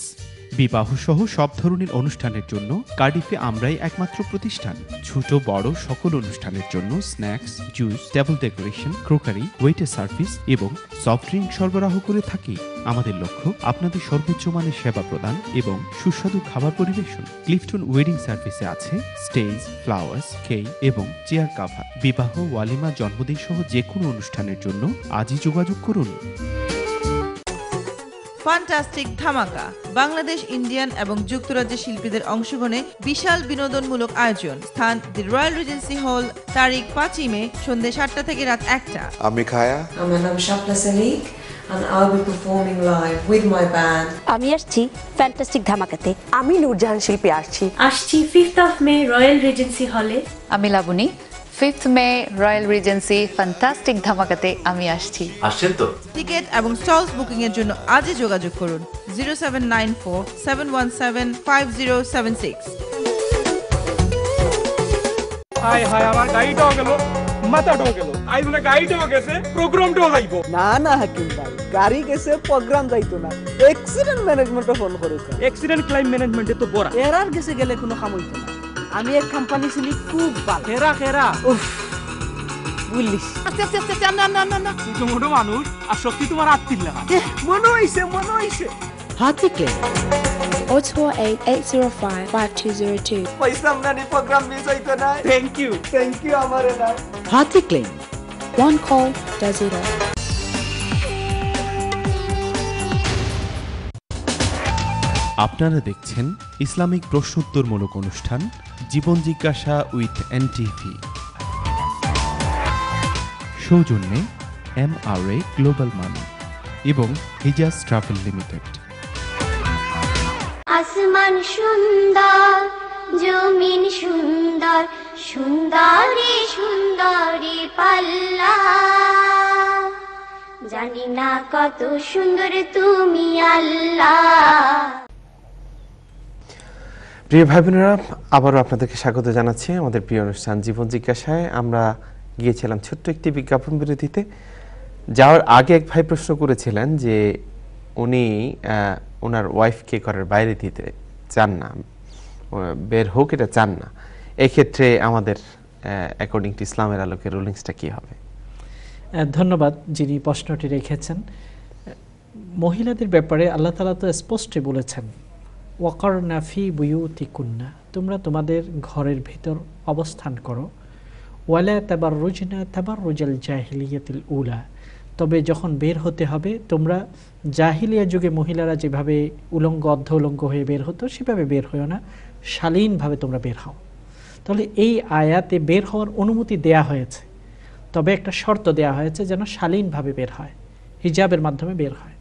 বিবাহ সহ সব ধরনের অনুষ্ঠানের জন্য কার্ডিফে আমরাই একমাত্র প্রতিষ্ঠান। ছোট বড় সকল অনুষ্ঠানের জন্য snacks, juice, table decoration, crockery, waiter service এবং সফট ড্রিঙ্ক সরবরাহ করে থাকি। আমাদের লক্ষ্য আপনাদের সর্বোচ্চ মানের সেবা প্রদান এবং সুস্বাদু খাবার পরিবেশন। ক্লিফটন ওয়েডিং সার্ভিসে আছে স্টেজ, ফ্লাওয়ার্স, কেক এবং চেয়ার কাভার। বিবাহ, ওয়ালিমা, জন্মদিন সহ যে কোনো অনুষ্ঠানের জন্য আজই যোগাযোগ করুন। ফ্যান্টাস্টিক ধামাকা, বাংলাদেশ, ইন্ডিয়ান এবং যুক্তরাজ্যের শিল্পীদের অংশগ্রহণে বিশাল বিনোদনমূলক আয়োজন। স্থান দি রয়্যাল রিজেন্সি হল, তারিখ 5 মে সন্ধ্যে 7টা থেকে রাত 1টা। আমি খায়া, আমার নাম শাপলা সালিক and I'll be performing live with my band. আমি আসছি ফ্যান্টাস্টিক ধামাকাতে। আমি নূরজাহান শিল্পী আসছি 5th of May royal regency হলে। আমি Labani 5th May royal regency fantastic ধামাকাতে আমি আসছি। আসছেন তো? টিকেট এবং স্টলস বুকিং এর জন্য আজই যোগাযোগ করুন 0794 717 5076। হাই হাই, আমার গাড়িটাও গেল, মাথাটাও গেল, আইজনে গাড়িটাও গেছে, প্রোগ্রামটাও যাইবো। না না হাকিম ভাই, গাড়ি গেছে, প্রোগ্রাম যাইতো না। অ্যাক্সিডেন্ট ম্যানেজমেন্টে ফোন করেছে। অ্যাক্সিডেন্ট ক্লাইম ম্যানেজমেন্টে তো বড় এরার গেছে গেলে কোনো কাম হইতো না। আমি এক কোম্পানি ছিলি খুব ভালো। খেরা উফ বুঝলিস। আস্তে আস্তে আস্তে, না না না না, ছোট মোটো মানুষ আর সত্যি তোমার আত্মীয় লাগা। মনে হইছে হাতি ক্লেম 028-805-5202। পয়সা আমদানি প্রোগ্রাম মিস হইতো না। থ্যাংক ইউ আমারে না। হাতি claim, one call does it all. আপনারা দেখছেন ইসলামিক প্রশ্নোত্তরমূলক অনুষ্ঠান জীবন জিজ্ঞাসা উইথ এনটিভি। সৌজন্যে MRA গ্লোবাল মানি এবং হিজাজ ট্রাভেল লিমিটেড। আসমান সুন্দর, জমিন সুন্দর, সুন্দরী সুন্দরী পাল্লা, জানি না কত সুন্দর তুমি আল্লাহ। প্রিয় ভাই বোনেরা, আবারও আপনাদেরকে স্বাগত জানাচ্ছি আমাদের প্রিয় অনুষ্ঠান জীবন জিজ্ঞাসায়। আমরা গিয়েছিলাম ছোট্ট একটি বিজ্ঞাপন বিরতিতে। যাওয়ার আগে এক ভাই প্রশ্ন করেছিলেন যে উনি ওনার ওয়াইফকে ঘরের বাইরে দিতে চান না, বের হোক এটা চান না। এক্ষেত্রে আমাদের অ্যাকর্ডিং টু ইসলামের আলোকে রুলিংসটা কী হবে? ধন্যবাদ যিনি প্রশ্নটি রেখেছেন। মহিলাদের ব্যাপারে আল্লাহ তাআলা তো স্পষ্টই বলেছেন, ওয়াকারনা ফি বুয়ুতিকুন্না, তোমরা তোমাদের ঘরের ভিতর অবস্থান করো, ওয়ালা তাবাররুজনা তাবাররুজাল জাহিলিয়াতিল উলা, তবে যখন বের হতে হবে তোমরা জাহিলিয়া যুগে মহিলারা যেভাবে উলঙ্গ অর্ধ উলঙ্গ হয়ে বের হতো সেভাবে বের হয়েও না, শালীনভাবে তোমরা বের হও। তাহলে এই আয়াতে বের হওয়ার অনুমতি দেয়া হয়েছে, তবে একটা শর্ত দেয়া হয়েছে যেন শালীনভাবে বের হয়, হিজাবের মাধ্যমে বের হয়।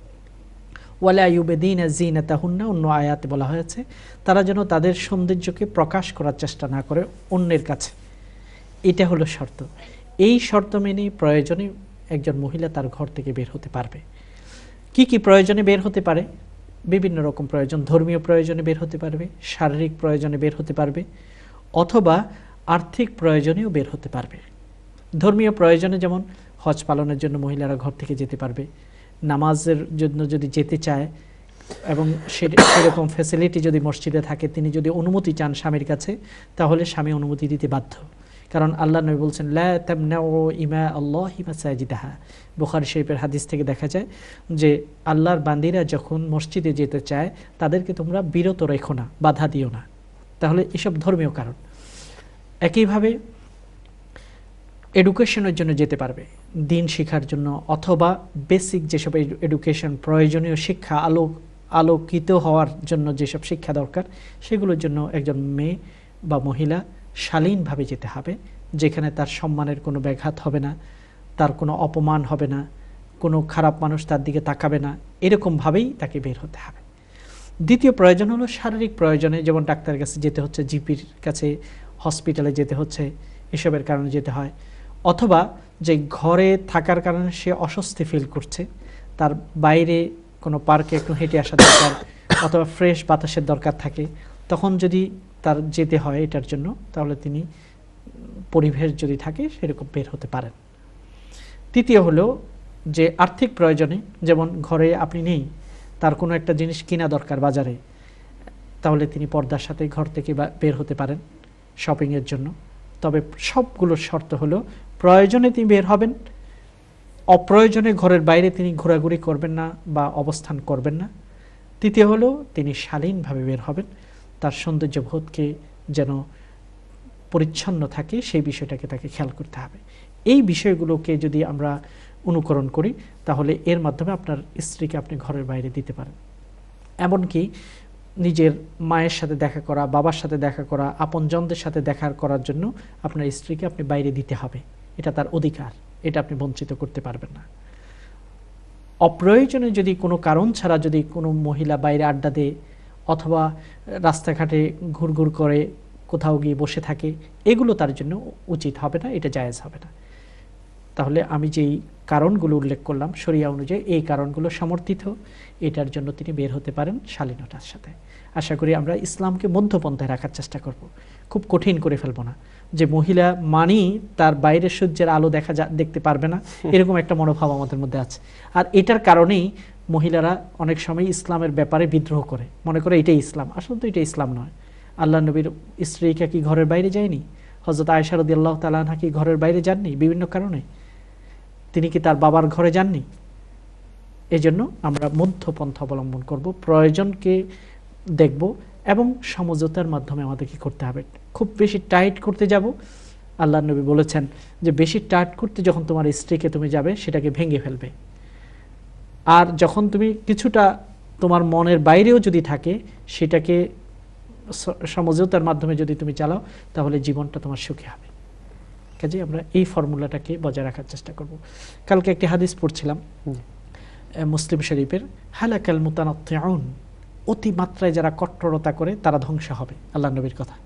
ওয়ালা ইউবেদিনা জিনাতাহুন্না, অন্য আয়াতে বলা হয়েছে তারা যেন তাদের সৌন্দর্যকে প্রকাশ করার চেষ্টা না করে অন্যের কাছে, এটা হলো শর্ত। এই শর্ত মেনে প্রয়োজনে একজন মহিলা তার ঘর থেকে বের হতে পারবে। কি কি প্রয়োজনে বের হতে পারে? বিভিন্ন রকম প্রয়োজন, ধর্মীয় প্রয়োজনে বের হতে পারবে, শারীরিক প্রয়োজনে বের হতে পারবে, অথবা আর্থিক প্রয়োজনেও বের হতে পারবে। ধর্মীয় প্রয়োজনে যেমন হজ পালনের জন্য মহিলারা ঘর থেকে যেতে পারবে, নামাজের জন্য যদি যেতে চায় এবং সেরকম ফ্যাসিলিটি যদি মসজিদে থাকে, তিনি যদি অনুমতি চান স্বামীর কাছে, তাহলে স্বামী অনুমতি দিতে বাধ্য। কারণ আল্লাহ নবী বলছেন লা তামনাউ ইমা আল্লাহি মাসাজিদাহা, বুখারী শরীফের হাদিস থেকে দেখা যায় যে আল্লাহর বান্দীরা যখন মসজিদে যেতে চায় তাদেরকে তোমরা বিরত রেখো না, বাধা দিও না। তাহলে এসব ধর্মীয় কারণ। একইভাবে এডুকেশনের জন্য যেতে পারবে, দিন শিক্ষার জন্য, অথবা বেসিক যেসব এডুকেশন, প্রয়োজনীয় শিক্ষা, আলোকিত হওয়ার জন্য যেসব শিক্ষা দরকার, সেগুলোর জন্য একজন মেয়ে বা মহিলা শালীনভাবে যেতে হবে, যেখানে তার সম্মানের কোনো ব্যাঘাত হবে না, তার কোনো অপমান হবে না, কোনো খারাপ মানুষ তার দিকে তাকাবে না, এরকমভাবেই তাকে বের হতে হবে। দ্বিতীয় প্রয়োজন হলো শারীরিক প্রয়োজনে, যেমন ডাক্তারের কাছে যেতে হচ্ছে, জিপির কাছে, হসপিটালে যেতে হচ্ছে, এসবের কারণে যেতে হয়। অথবা যে ঘরে থাকার কারণে সে অস্বস্তি ফিল করছে, তার বাইরে কোনো পার্কে একটু হেঁটে আসা দরকার, অথবা ফ্রেশ বাতাসের দরকার থাকে, তখন যদি তার যেতে হয় এটার জন্য, তাহলে তিনি পরিবেশ যদি থাকে সেরকম বের হতে পারেন। তৃতীয় হলো যে আর্থিক প্রয়োজনে, যেমন ঘরে আপনি নেই, তার কোনো একটা জিনিস কিনা দরকার বাজারে, তাহলে তিনি পর্দার সাথে ঘর থেকে বের হতে পারেন শপিংয়ের জন্য। তবে সবগুলোর শর্ত হলো প্রয়োজনে তিনি বের হবেন, অপ্রয়োজনে ঘরের বাইরে তিনি ঘোরাঘুরি করবেন না বা অবস্থান করবেন না। তৃতীয় হলো তিনি শালীনভাবে বের হবেন, তার সৌন্দর্যবোধকে যেন পরিচ্ছন্ন থাকে সেই বিষয়টাকে তাকে খেয়াল করতে হবে। এই বিষয়গুলোকে যদি আমরা অনুকরণ করি তাহলে এর মাধ্যমে আপনার স্ত্রীকে আপনি ঘরের বাইরে দিতে পারেন। এমনকি নিজের মায়ের সাথে দেখা করা, বাবার সাথে দেখা করা, আপনজনদের সাথে দেখা করার জন্য আপনার স্ত্রীকে আপনি বাইরে দিতে হবে, এটা তার অধিকার, এটা আপনি বঞ্চিত করতে পারবেন না। অপ্রয়োজনে যদি কোনো কারণ ছাড়া যদি কোনো মহিলা বাইরে আড্ডা দেয় অথবা রাস্তাঘাটে ঘুরঘুর করে কোথাও গিয়ে বসে থাকে, এগুলো তার জন্য উচিত হবে না, এটা জায়েজ হবে না। তাহলে আমি যেই কারণগুলো উল্লেখ করলাম শরিয়া অনুযায়ী, এই কারণগুলো সমর্থিত, এটার জন্য তিনি বের হতে পারেন শালীনতার সাথে। আশা করি আমরা ইসলামকে মধ্যপন্থায় রাখার চেষ্টা করব, খুব কঠিন করে ফেলবো না যে মহিলা মানি তার বাইরের সূর্যের আলো দেখতে পারবে না, এরকম একটা মনোভাব আমাদের মধ্যে আছে। আর এটার কারণেই মহিলারা অনেক সময় ইসলামের ব্যাপারে বিদ্রোহ করে, মনে করে এটাই ইসলাম। আসলে তো এটা ইসলাম নয়। আল্লাহ নবীর স্ত্রীকে কি ঘরের বাইরে যায়নি? হযরত আয়েশা রাদিয়াল্লাহু তাআলা আনহা কি ঘরের বাইরে যাননি বিভিন্ন কারণে? তিনি কি তার বাবার ঘরে যাননি? এজন্য আমরা মধ্যপন্থা অবলম্বন করব, প্রয়োজনকে দেখব এবং সমঝোতার মাধ্যমে আমাদের কি করতে হবে। খুব বেশি টাইট করতে যাব, আল্লাহ নবী বলেছেন যে বেশি টাইট করতে যখন তোমার স্ত্রীকে তুমি যাবে সেটাকে ভেঙে ফেলবে। আর যখন তুমি কিছুটা তোমার মনের বাইরেও যদি থাকে সেটাকে সমঝোতার মাধ্যমে যদি তুমি চালাও তাহলে জীবনটা তোমার সুখী হবে। কাজে আমরা এই ফর্মুলাটাকে বজায় রাখার চেষ্টা করব। কালকে একটি হাদিস পড়ছিলাম মুসলিম শরীফের, হালাকাল মুতানাত্তিউন, অতি মাত্রায় যারা কট্টরতা করে তারা ধ্বংস হবে, আল্লাহ নবীর কথা।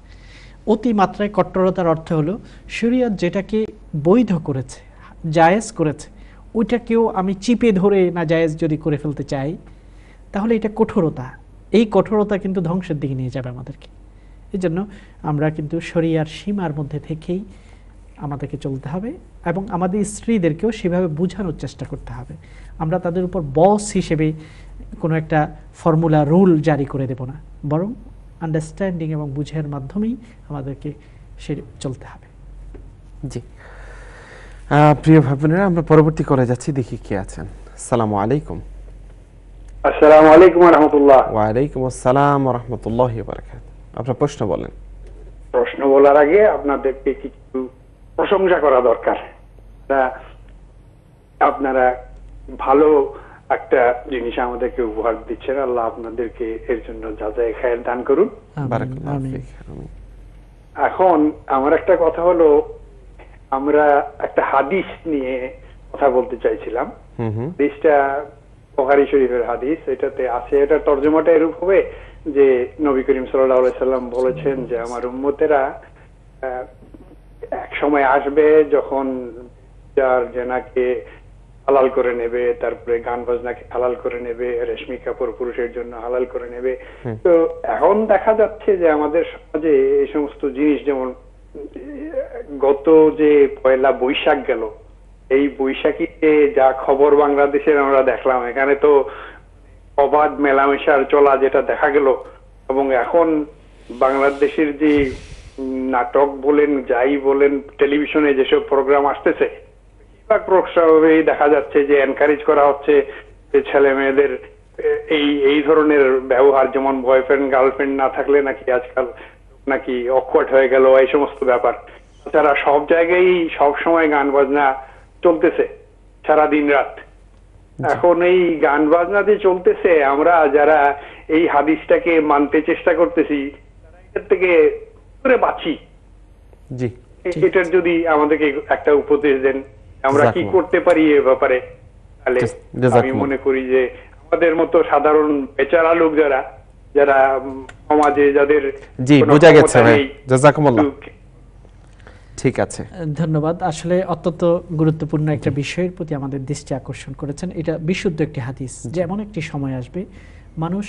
অতি মাত্রায় কট্টরতার অর্থ হলো শরীয়ত যেটাকে বৈধ করেছে, জায়েজ করেছে, ওইটাকেও আমি চিপে ধরে না জায়েজ যদি করে ফেলতে চাই তাহলে এটা কঠোরতা। এই কঠোরতা কিন্তু ধ্বংসের দিকে নিয়ে যাবে আমাদেরকে। এই জন্য আমরা কিন্তু শরিয়ার সীমার মধ্যে থেকেই আমাদেরকে চলতে হবে এবং আমাদের স্ত্রীদেরকেও সেভাবে বোঝানোর চেষ্টা করতে হবে। আমরা তাদের উপর বস হিসেবে কোনো একটা ফর্মুলা রুল জারি করে দেব না, বরং আন্ডারস্ট্যান্ডিং এবং বুঝার মাধ্যমেই আমাদেরকে সে চলতে হবে। জি প্রিয় ভাই বোনেরা, আমরা পরবর্তী করে যাচ্ছি, দেখি কে আছেন। আসসালামু আলাইকুম। আসসালামু আলাইকুম ওয়া রাহমাতুল্লাহ। ওয়া আলাইকুম আসসালাম ওয়া রাহমাতুল্লাহি ওয়া বারাকাতুহু। আপনার প্রশ্ন বলেন। প্রশ্ন বলার আগে আপনাদেরকে কিছু প্রশংসা করা দরকার। আপনারা ভালো একটা জিনিস আমাদেরকে উপহার দিচ্ছেন। আল্লাহ আপনাদেরকে এর জন্য যাচাই খায়ের দান করুন। এখন আমার একটা কথা হলো, আমরা একটা হাদিস নিয়ে কথা বলতে চাইছিলাম। হাদিসটা বুখারী শরীফের হাদিস, এটাতে আছে, এটা তর্জমাটা এরূপ হবে যে নবী করিম সাল্লাল্লাহু আলাইহি সাল্লাম বলেছেন যে আমার উম্মতেরা এক সময় আসবে যখন যার জেনাকে হালাল করে নেবে, তারপরে গান বাজনাকে হালাল করে নেবে, রেশমি কাপড় পুরুষের জন্য হালাল করে নেবে। তো এখন দেখা যাচ্ছে যে আমাদের সমাজে এই সমস্ত জিনিস, যেমন গত যে পয়লা বৈশাখ গেল, এই বৈশাখীতে যা খবর বাংলাদেশের আমরা দেখলাম, এখানে তো অবাধ মেলামেশার চলা যেটা দেখা গেল, এবং এখন বাংলাদেশের যে নাটক বলেন যাই বলেন, টেলিভিশনে যেসব প্রোগ্রাম আসতেছে, বেশিরভাগ প্রোগ্রামেই দেখা যাচ্ছে যে এনকারেজ করা হচ্ছে যে ছেলে মেয়েদের এই ধরনের ব্যবহার, যেমন বয়ফ্রেন্ড গার্লফ্রেন্ড না থাকলে নাকি আজকাল নাকি অকওয়ার্ড হয়ে গেল, এই সমস্ত ব্যাপার। তাছাড়া সব জায়গায় সব সময় গান বাজনা চলতেছে সারা দিন রাত। এখন এই গান বাজনা যে চলতেছে, আমরা যারা এই হাদিসটাকে মানতে চেষ্টা করতেছি তারা এটার থেকে করে বাঁচি। এটার যদি আমাদেরকে একটা উপদেশ দেন, আমরা কি করতে পারি এ ব্যাপারে, তাহলে আমি মনে করি যে আমাদের মতো সাধারণ বেচারা লোক যারা যারা সমাজে যাদের বোঝা গেছে। জাযাকুমুল্লাহ। ঠিক আছে, ধন্যবাদ। আসলে অত্যন্ত গুরুত্বপূর্ণ একটা বিষয়ের প্রতি আমাদের দৃষ্টি আকর্ষণ করেছেন। এটা বিশুদ্ধ একটি হাদিস যে এমন একটি সময় আসবে মানুষ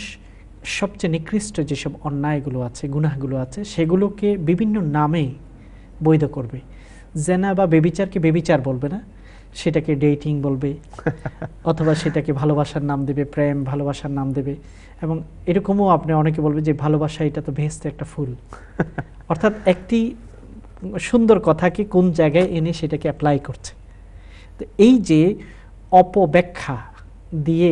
সবচেয়ে নিকৃষ্ট যেসব অন্যায়গুলো আছে, গুনাহগুলো আছে, সেগুলোকে বিভিন্ন নামে বৈধ করবে। জেনা বা বেবিচারকে বেবিচার বলবে না, সেটাকে ডেটিং বলবে, অথবা সেটাকে ভালোবাসার নাম দেবে, প্রেম ভালোবাসার নাম দেবে। এবং এরকমও আপনি অনেকে বলবে যে ভালোবাসা এটা তো ভেস্তে একটা ফুল। অর্থাৎ একটি সুন্দর কথাকে কোন জায়গায় এনে সেটাকে অ্যাপ্লাই করছে। তো এই যে অপব্যাখ্যা দিয়ে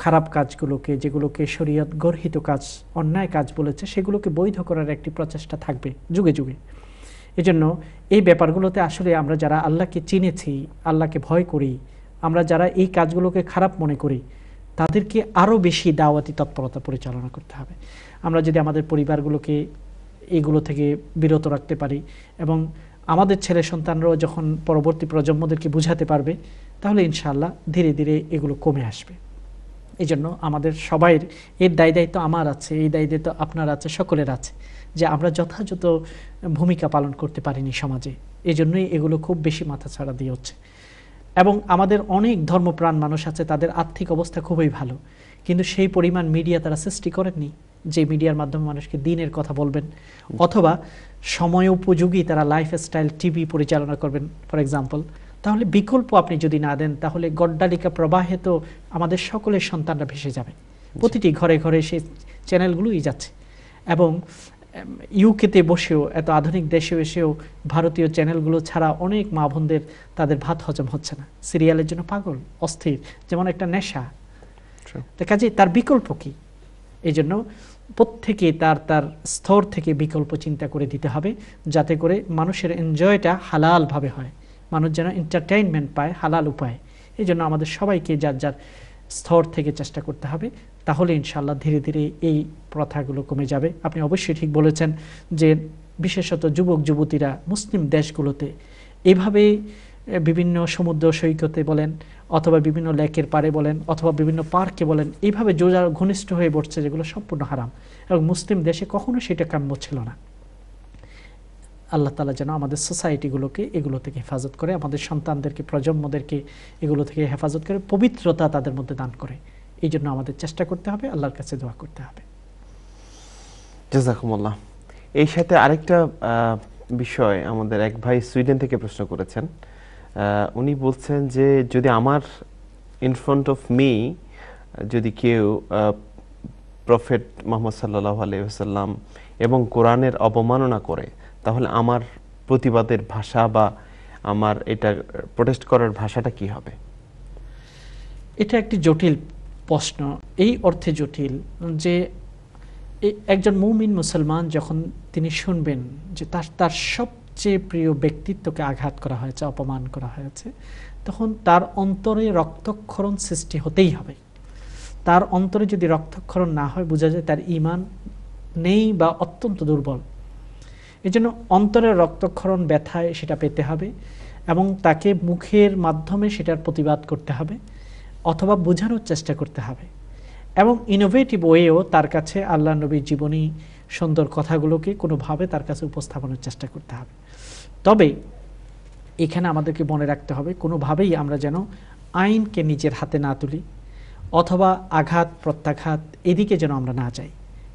খারাপ কাজগুলোকে, যেগুলোকে শরীয়ত গর্হিত কাজ, অন্যায় কাজ বলেছে, সেগুলোকে বৈধ করার একটি প্রচেষ্টা থাকবে যুগে যুগে। এজন্য এই ব্যাপারগুলোতে আসলে আমরা যারা আল্লাহকে চিনেছি, আল্লাহকে ভয় করি, আমরা যারা এই কাজগুলোকে খারাপ মনে করি, তাদেরকে আরও বেশি দাওয়াতি তৎপরতা পরিচালনা করতে হবে। আমরা যদি আমাদের পরিবারগুলোকে এগুলো থেকে বিরত রাখতে পারি এবং আমাদের ছেলে সন্তানরাও যখন পরবর্তী প্রজন্মদেরকে বুঝাতে পারবে, তাহলে ইনশাআল্লাহ ধীরে ধীরে এগুলো কমে আসবে। এই জন্য আমাদের সবাইয়ের এর দায়িত্ব আমার আছে, এই দায়িত্ব আপনার আছে, সকলের আছে, যে আমরা যথাযথ ভূমিকা পালন করতে পারিনি সমাজে। এই জন্যই এগুলো খুব বেশি মাথাছাড়া দিয়ে হচ্ছে। এবং আমাদের অনেক ধর্মপ্রাণ মানুষ আছে, তাদের আর্থিক অবস্থা খুবই ভালো, কিন্তু সেই পরিমাণ মিডিয়া তারা সৃষ্টি করেননি যে মিডিয়ার মাধ্যমে মানুষকে দিনের কথা বলবেন, অথবা সময় উপযোগী তারা লাইফস্টাইল টিভি পরিচালনা করবেন ফর এক্সাম্পল। তাহলে বিকল্প আপনি যদি না দেন, তাহলে গড্ডালিকা প্রবাহে তো আমাদের সকলের সন্তানরা ভেসে যাবে। প্রতিটি ঘরে ঘরে সেই চ্যানেলগুলোই যাচ্ছে। এবং ইউকেতে বসেও, এত আধুনিক দেশে এসেও ভারতীয় চ্যানেলগুলো ছাড়া অনেক মা বোনদের তাদের ভাত হজম হচ্ছে না, সিরিয়ালের জন্য পাগল, অস্থির, যেমন একটা নেশা। কাজে তার বিকল্প কি? এই জন্য প্রত্যেকে তার তার স্তর থেকে বিকল্প চিন্তা করে দিতে হবে, যাতে করে মানুষের এনজয়টা হালালভাবে হয়, মানুষ যেন এন্টারটেইনমেন্ট পায় হালাল উপায়। এই জন্য আমাদের সবাইকে যার যার স্তর থেকে চেষ্টা করতে হবে, তাহলে ইনশাআল্লাহ ধীরে ধীরে এই প্রথাগুলো কমে যাবে। আপনি অবশ্যই ঠিক বলেছেন যে বিশেষত যুবক যুবতীরা মুসলিম দেশগুলোতে এভাবে বিভিন্ন সমুদ্র সৈকতে বলেন, অথবা বিভিন্ন লেকের পাড়ে বলেন, অথবা বিভিন্ন পার্কে বলেন, এইভাবে জোড়া ঘনিষ্ঠ হয়ে পড়ছে, যেগুলো সম্পূর্ণ হারাম এবং মুসলিম দেশে কখনো সেটা কাম্য ছিল না। আল্লাহ তাআলা যেন আমাদের সোসাইটিগুলোকে এগুলো থেকে হেফাজত করে, আমাদের সন্তানদেরকে, প্রজন্মদেরকে এগুলো থেকে হেফাজত করে, পবিত্রতা তাদের মধ্যে দান করে। এই জন্য আমাদের চেষ্টা করতে হবে, আল্লাহর কাছে দোয়া করতে হবে। জাযাকুমুল্লাহ। এই সাথে আরেকটা বিষয় আমাদের এক ভাই সুইডেন থেকে প্রশ্ন করেছেন। উনি বলছেন যে যদি আমার ইন ফ্রন্ট অফ মি যদি কেউ প্রফেট মুহাম্মদ সাল্লাল্লাহু আলাইহি ওয়াসাল্লাম এবং কোরআনের অবমাননা করে, তাহলে আমার প্রতিবাদের ভাষা বা আমার এটা প্রোটেস্ট করার ভাষাটা কি হবে? এটা একটি জটিল প্রশ্ন, এই অর্থে জটিল যে একজন মুমিন মুসলমান যখন তিনি শুনবেন যে তার সবচেয়ে প্রিয় ব্যক্তিত্বকে আঘাত করা হয়েছে, অপমান করা হয়েছে, তখন তার অন্তরে রক্তক্ষরণ সৃষ্টি হতেই হবে। তার অন্তরে যদি রক্তক্ষরণ না হয়, বোঝা যায় তার ঈমান নেই বা অত্যন্ত দুর্বল। এই জন্য অন্তরের রক্তক্ষরণ ব্যথায় সেটা পেতে হবে এবং তাকে মুখের মাধ্যমে সেটার প্রতিবাদ করতে হবে অথবা বোঝানোর চেষ্টা করতে হবে এবং ইনোভেটিভ ওয়েও তার কাছে আল্লাহ নবীর জীবনী সুন্দর কথাগুলোকে কোনোভাবে তার কাছে উপস্থাপনের চেষ্টা করতে হবে। তবে এখানে আমাদেরকে মনে রাখতে হবে, কোনোভাবেই আমরা যেন আইনকে নিজের হাতে না তুলি অথবা আঘাত প্রত্যাঘাত এদিকে যেন আমরা না যাই,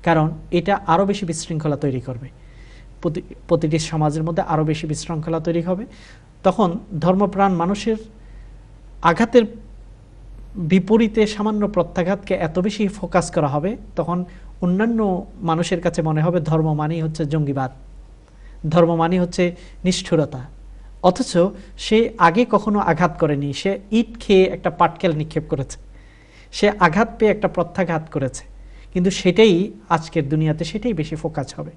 কারণ এটা আরও বেশি বিশৃঙ্খলা তৈরি করবে। প্রতিটি সমাজের মধ্যে আরও বেশি বিশৃঙ্খলা তৈরি হবে। তখন ধর্মপ্রাণ মানুষের আঘাতের বিপরীতে সামান্য প্রত্যাঘাতকে এত বেশি ফোকাস করা হবে, তখন অন্যান্য মানুষের কাছে মনে হবে ধর্ম মানেই হচ্ছে জঙ্গিবাদ, ধর্ম মানেই হচ্ছে নিষ্ঠুরতা। অথচ সে আগে কখনো আঘাত করেনি, সে ইট খেয়ে একটা পাটকেল নিক্ষেপ করেছে, সে আঘাত পেয়ে একটা প্রত্যাঘাত করেছে, কিন্তু সেটাই আজকের দুনিয়াতে সেটাই বেশি ফোকাস হবে।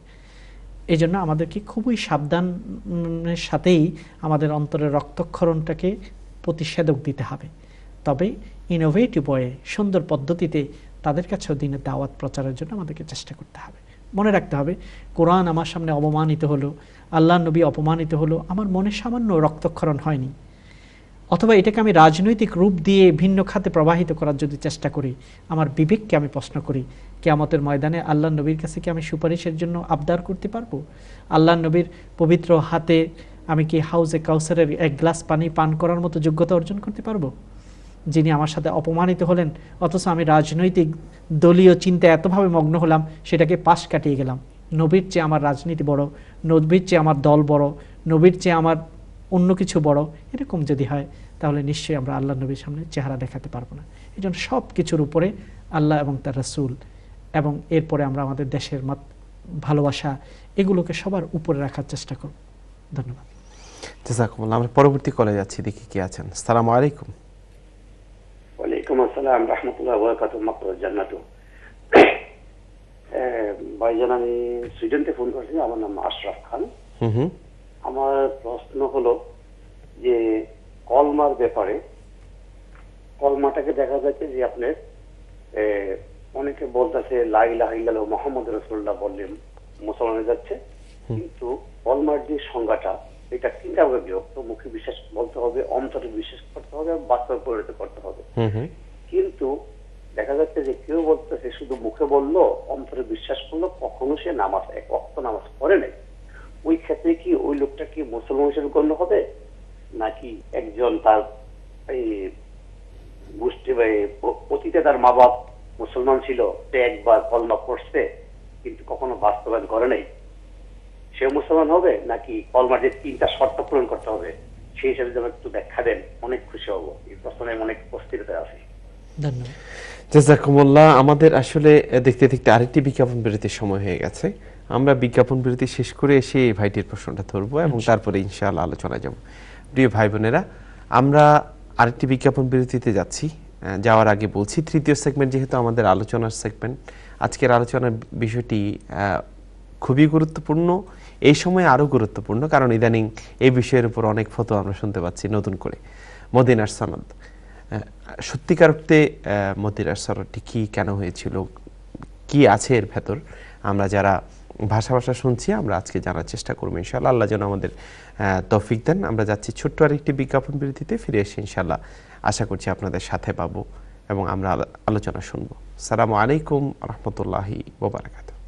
এই জন্য আমাদেরকে খুবই সাবধানের সাথেই আমাদের অন্তরের রক্তক্ষরণটাকে প্রতিষেধক দিতে হবে। তবে ইনোভেটিভ ওয়ে, সুন্দর পদ্ধতিতে তাদের কাছেও দিনের দাওয়াত প্রচারের জন্য আমাদেরকে চেষ্টা করতে হবে। মনে রাখতে হবে, কোরআন আমার সামনে অপমানিত হলো, আল্লাহ নবী অপমানিত হলো, আমার মনে সামান্য রক্তক্ষরণ হয়নি। অথবা এটাকে আমি রাজনৈতিক রূপ দিয়ে ভিন্ন খাতে প্রবাহিত করার যদি চেষ্টা করি, আমার বিবেককে আমি প্রশ্ন করি, কিয়ামতের ময়দানে আল্লাহ নবীর কাছে কি আমি সুপারিশের জন্য আবদার করতে পারবো? আল্লাহ নবীর পবিত্র হাতে আমি কি হাউজে কাউসারের এক গ্লাস পানি পান করার মতো যোগ্যতা অর্জন করতে পারবো, যিনি আমার সাথে অপমানিত হলেন, অথচ আমি রাজনৈতিক দলীয় চিন্তায় এতভাবে মগ্ন হলাম, সেটাকে পাশ কাটিয়ে গেলাম। নবীর চেয়ে আমার রাজনীতি বড়, নবীর চেয়ে আমার দল বড়, নবীর চেয়ে আমার অন্য কিছু বড়, এরকম যদি হয় তাহলে নিশ্চয়ই আমরা আল্লাহ নবীর সামনে চেহারা দেখাতে পারবো না। এই জন্য সব কিছুর উপরে আল্লাহ এবং তার রাসূল এবং এরপরে আমরা আমাদের দেশের ভালোবাসা এগুলোকে সবার উপরে রাখার চেষ্টা করব। ধন্যবাদ। জাযাকুমুল্লাহ। আমরা পরবর্তী কলে যাচ্ছি, দেখি কি আছেন। আসসালামু আলাইকুম। ওয়ালাইকুম আসসালাম রাহমাতুল্লাহি ওয়া বারাকাতুহু। মাকতুল জান্নাতু। ভাইজান, আমি সুইডেন থেকে ফোন করছি। আমার নাম আশরাফ খান। আমার প্রশ্ন হলো যে কলমার ব্যাপারে, কলমাটাকে দেখা যাচ্ছে যে আপনার অনেকে বলতেছে লা ইলাহা ইল্লাল্লাহু মুহাম্মাদুর রাসূলুল্লাহ বললে মুসলমান হয়ে যাচ্ছে, কিন্তু কলমার যে সংজ্ঞাটা এটা তিনটা ভাগে বিভক্ত। মুখে বিশ্বাস বলতে হবে, অন্তরে বিশ্বাস করতে হবে, বাস্তবে পরিণত করতে হবে। কিন্তু দেখা যাচ্ছে যে কেউ বলতেছে শুধু মুখে বললো, অন্তরে বিশ্বাস করলো, কখনো সে নামাজ এক ওয়াক্ত নামাজ পড়ে নাই, ওই ক্ষেত্রে কি ওই লোকটা কি মুসলমান হিসেবে গণ্য হবে, নাকি একজন তার এই গোষ্ঠী বা অতীতে তার মা বাপ মুসলমান ছিল, সে একবার কলমা পড়ছে কিন্তু কখনো বাস্তবায়ন করে নাই, সে মুসলমান হবে, নাকি কলমার যে তিনটা শর্ত পূরণ করতে হবে সেই হিসাবে যেন একটু ব্যাখ্যা দেন, অনেক খুশি হবো। এই প্রশ্নে অনেক অস্থিরতা আছে। ধন্যবাদ। জাযাকুমুল্লাহ। আমাদের আসলে দেখতে দেখতে আরেকটি বিজ্ঞাপন বিরতির সময় হয়ে গেছে। আমরা বিজ্ঞাপন বিরতি শেষ করে এসে এই ভাইটির প্রশ্নটা ধরবো এবং তারপরে ইনশাআল্লাহ আলোচনায় যাব। প্রিয় ভাই বোনেরা, আমরা আরেকটি বিজ্ঞাপন বিরতিতে যাচ্ছি। যাওয়ার আগে বলছি, তৃতীয় সেগমেন্ট যেহেতু আমাদের আলোচনার সেগমেন্ট, আজকের আলোচনার বিষয়টি খুবই গুরুত্বপূর্ণ, এই সময় আরও গুরুত্বপূর্ণ, কারণ ইদানিং এই বিষয়ের উপর অনেক ফতোয়া আমরা শুনতে পাচ্ছি নতুন করে। মদিনার সনদ, সত্যিকার অর্থে মদিনার সনদটি কি, কেন হয়েছিল, কি আছে এর ভেতর, আমরা যারা ভাষা শুনছি আমরা আজকে জানার চেষ্টা করবো ইনশাআল্লাহ। আল্লাহ যেন আমাদের তৌফিক দেন। আমরা যাচ্ছি ছোট্ট আরেকটি বিজ্ঞাপন বিরতিতে, ফিরে এসে ইনশাআল্লাহ আশা করছি আপনাদের সাথে পাবো এবং আমরা আলোচনা শুনবো। আসসালামু আলাইকুম রাহমাতুল্লাহি ওয়া বারাকাতুহু।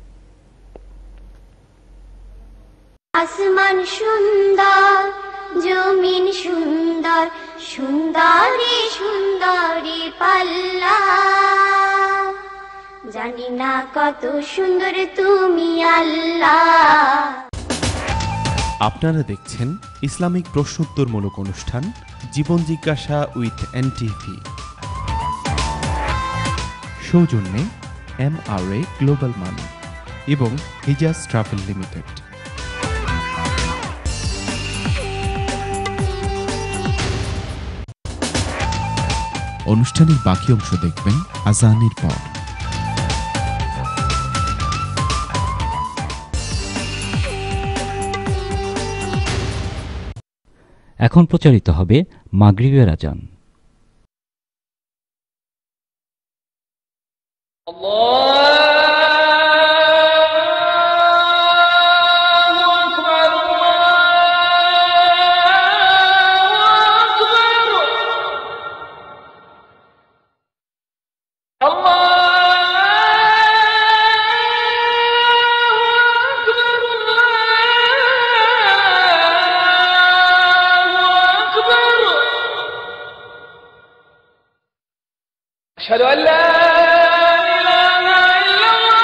আসমান সুন্দর, জমিন সুন্দর, সুন্দরী সুন্দরী পাল্লা, জানি না কত সুন্দর তুমি আল্লাহ। আপনারা দেখছেন ইসলামিক প্রশ্নোত্তরমূলক অনুষ্ঠান জীবন জিজ্ঞাসা উইথ এনটিভি। সৌজন্যে MRA গ্লোবাল মানি এবং হিজাজ ট্রাভেল লিমিটেড। অনুষ্ঠানের বাকি অংশ দেখবেন আজানের পর। এখন প্রচারিত হবে মাগরিবের আজান। أشهد أن لا إله إلا الله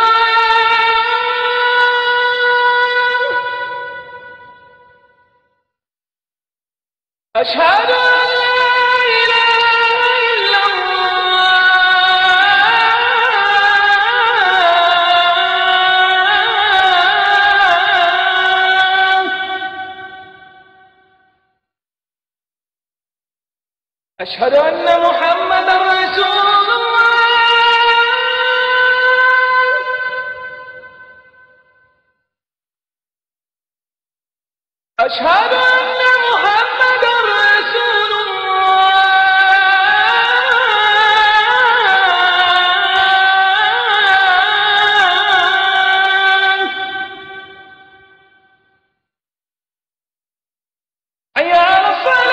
أشهد أن لا إله إلا الله أشهد أن محمدا رسول أشهد أن محمدا رسول الله حي على الصلاة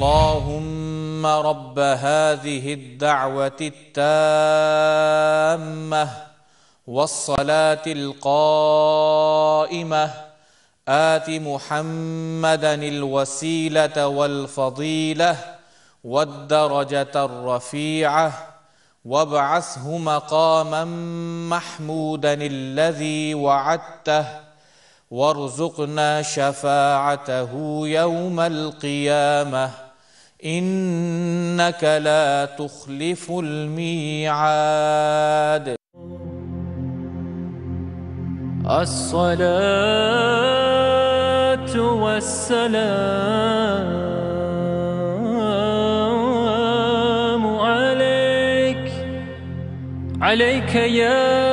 اللهم رب هذه الدعوة التامة والصلاة القائمة آت محمدا الوسيلة والفضيلة والدرجة الرفيعة وابعثه مقاما محمودا الذي وعدته وارزقنا شفاعته يوم القيامة إنك لا تخلف الميعاد. الصلاة والسلام عليك يا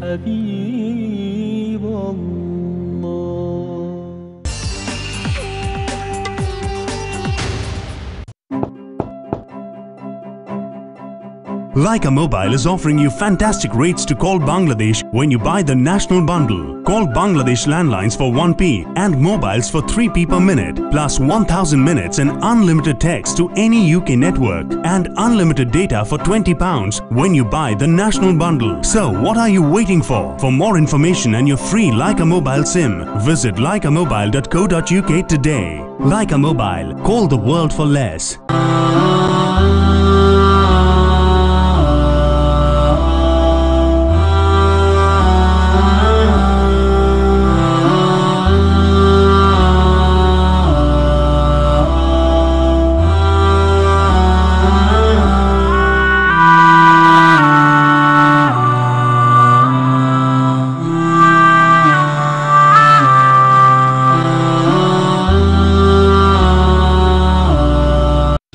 حبيب الله. Leica Mobile is offering you fantastic rates to call Bangladesh when you buy the national bundle. Call Bangladesh landlines for 1p and mobiles for 3p per minute, plus 1000 minutes and unlimited text to any UK network and unlimited data for £20 when you buy the national bundle. So what are you waiting for? For more information and your free Leica Mobile SIM, visit leicamobile.co.uk today. Leica Mobile, call the world for less.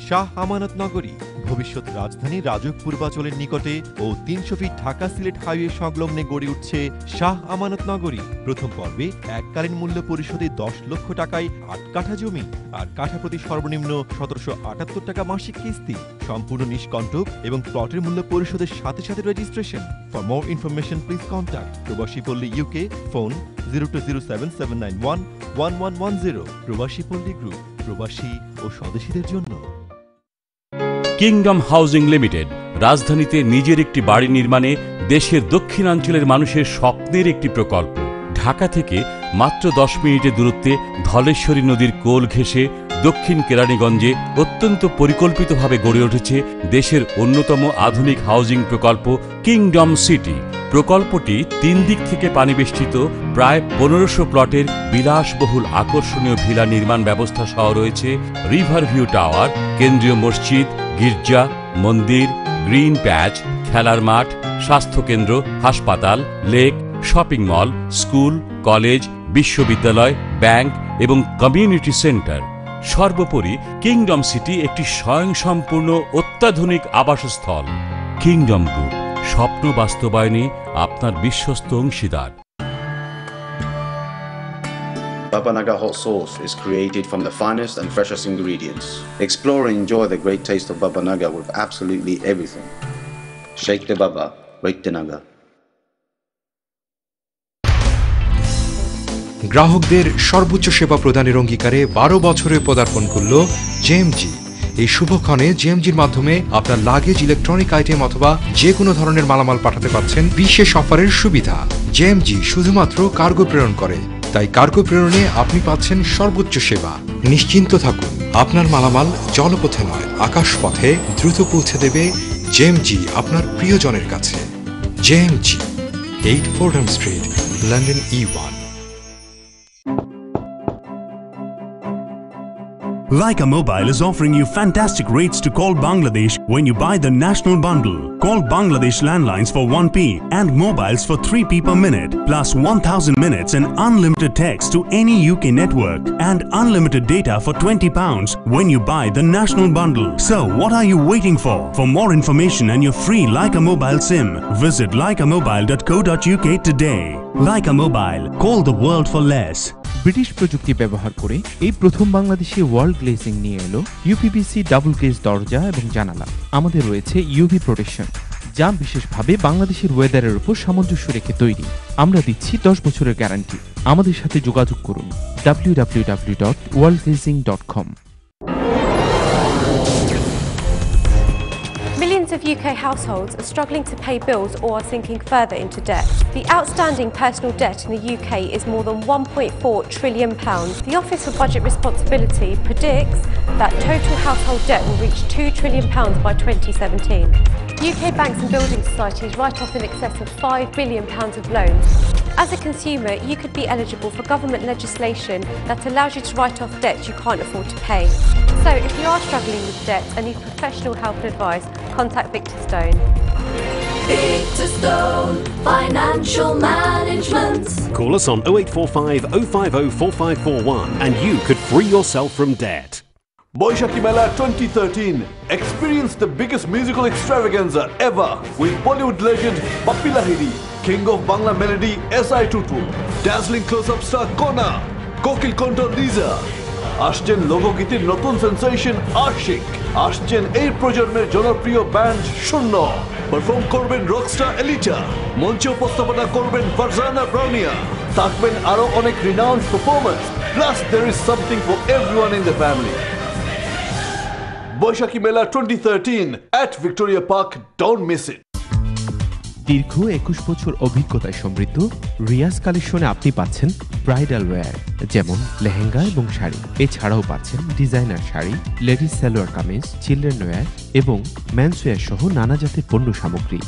Shah Amanat আমানত নগরী, ভবিষ্যৎ রাজধানী রাজউক পূর্বাচলের নিকটে ও 300 fit Dhaka Sylhet highway সংলগ্নে গড়ে উঠছে শাহ আমানত নগরী। প্রথম পর্বে এককালীন মূল্য পরিশোধে 10 লক্ষ টাকায় 8 কাঠা জমি আর কাঠা প্রতি সর্বনিম্ন 1778 টাকা মাসিক কিস্তি, সম্পূর্ণ নিষ্কণ্টক এবং প্লটের মূল্য পরিশোধের সাথে সাথে registration. For more information please contact প্রবাসী পল্লী ইউকে, ফোন 020779111110। প্রবাসী পল্লী গ্রুপ, প্রবাসী ও স্বদেশীদের জন্য। কিংডম হাউজিং লিমিটেড রাজধানীতে নিজের একটি বাড়ি নির্মাণে দেশের দক্ষিণাঞ্চলের মানুষের স্বপ্নের একটি প্রকল্প। ঢাকা থেকে মাত্র 10 মিনিটের দূরত্বে ধলেশ্বরী নদীর কোল ঘেঁষে দক্ষিণ কেরানীগঞ্জে অত্যন্ত পরিকল্পিতভাবে গড়ে উঠেছে দেশের অন্যতম আধুনিক হাউজিং প্রকল্প কিংডম সিটি। প্রকল্পটি 3 দিক থেকে পানিবেষ্টিত প্রায় 1500 প্লটের বিলাসবহুল আকর্ষণীয় ভিলা নির্মাণ ব্যবস্থা সহ রয়েছে রিভার ভিউ টাওয়ার, কেন্দ্রীয় মসজিদ, গির্জা, মন্দির, গ্রিন প্যাচ, খেলার মাঠ, স্বাস্থ্যকেন্দ্র, হাসপাতাল, lake, shopping mall, school, college, বিশ্ববিদ্যালয়, ব্যাংক এবং কমিউনিটি সেন্টার। সর্বোপরি কিংডম সিটি একটি স্বয়ংসম্পূর্ণ অত্যাধুনিক আবাসস্থল। কিংডম গ্রুপ, স্বপ্ন বাস্তবায়নে আপনার বিশ্বস্ত অংশীদার। Baba Naga hot sauce is created from the finest and freshest ingredients. Explore and enjoy the great taste of Baba Naga with absolutely everything. Shake the Baba, break the Naga. গ্রাহকদের সর্বোচ্চ সেবা প্রদানের অঙ্গীকারে 12 বছরে পদার্পণ করল জেএমজি। এই শুভক্ষণে জেএমজির মাধ্যমে আপনার লাগেজ, ইলেকট্রনিক আইটেম অথবা যে কোনো ধরনের মালামাল পাঠাতে পারছেন বিশেষ অফারের সুবিধা। জেএমজি শুধুমাত্র কার্গো প্রেরণ করে, তাই কার্গো প্রেরণে আপনি পাচ্ছেন সর্বোচ্চ সেবা। নিশ্চিন্ত থাকুন, আপনার মালামাল জলপথে নয় আকাশপথে দ্রুত পৌঁছে দেবে জেএমজি আপনার প্রিয়জনের কাছে। JMG, 8 Fordham street, London E1। Leica Mobile is offering you fantastic rates to call Bangladesh when you buy the national bundle. Call Bangladesh landlines for 1p and mobiles for 3p per minute, plus 1000 minutes and unlimited text to any UK network and unlimited data for £20 when you buy the national bundle. So what are you waiting for? For more information and your free Leica Mobile SIM, visit leicamobile.co.uk today. Leica Mobile, call the world for less. British প্রযুক্তি ব্যবহার করে এই প্রথম বাংলাদেশে ওয়াল glazing নিয়ে এলো uPVC double glaze দরজা এবং জানালা। আমাদের রয়েছে ইউভি প্রোটেকশন, যা বিশেষভাবে বাংলাদেশের ওয়েদারের উপর সামঞ্জস্য রেখে তৈরি। আমরা দিচ্ছি 10 বছরের গ্যারান্টি। আমাদের সাথে যোগাযোগ করুন www.wallglazing.com। Millions of UK households are struggling to pay bills or are sinking further into debt. The outstanding personal debt in the UK is more than £1.4 trillion. The Office for Budget Responsibility predicts that total household debt will reach £2 trillion by 2017. UK banks and building societies write off in excess of £5 billion of loans. As a consumer, you could be eligible for government legislation that allows you to write off debt you can't afford to pay. So if you are struggling with debt and need professional help and advice, contact Victor Stone. Victor Stone Financial Management. Call us on 0845 050 4541 and you could free yourself from debt. Boishakhi Mela 2013. Experience the biggest musical extravaganza ever with Bollywood legend Bappi Lahiri, King of Bangla Melody S.I. Tutu, dazzling close-up star Kona, Kokil Konto Liza, আসছেন লোকগীতির নতুন sensation Ashiq, আসছেন এই প্রজন্মের জনপ্রিয় band শূন্য, perform করবেন Rockstar Elita, মঞ্চে উপস্থাপনা করবেন ফারজানা ব্রাউনিয়া, থাকবেন আরো অনেক renowned performance, plus there is something for everyone in the family. Baishakhi Mela 2013 at Victoria Park, don't miss it. দীর্ঘ 21 বছর অভিজ্ঞতায় সমৃদ্ধ রিয়াজ কালেকশনে আপনি পাচ্ছেন ব্রাইডাল ওয়্যার, যেমন লেহেঙ্গা এবং শাড়ি। এছাড়াও পাচ্ছেন designer sari, ladies salwar kameez, children wear এবং মেন্স ওয়্যার সহ নানা জাতের পণ্য সামগ্রী।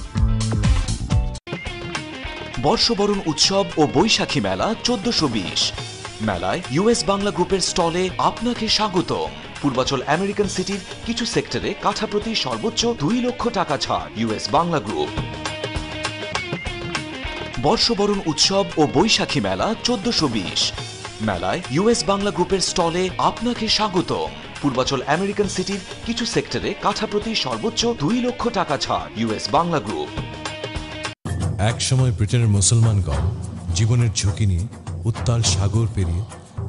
বর্ষবরণ উৎসব ও বৈশাখী মেলা 1420 মেলায় ইউএস বাংলা গ্রুপের স্টলে আপনাকে স্বাগত। পূর্বাচল আমেরিকান সিটির কিছু সেক্টরে কাঠা প্রতি সর্বোচ্চ 2 লক্ষ টাকা ছাড়। US Bangla group. বর্ষবরণ উৎসব ও বৈশাখী মেলা 1420 মেলায় ইউএস বাংলা গ্রুপের স্টলে আপনাকে স্বাগত। পূর্বাচল আমেরিকান সিটির কিছু সেক্টরে কাঠাপ্রতি সর্বোচ্চ 2 লক্ষ টাকা ছাড়। US Bangla group. একসময় ব্রিটেনের মুসলমানগণ জীবনের ঝুঁকি নিয়ে উত্তাল সাগর পেরিয়ে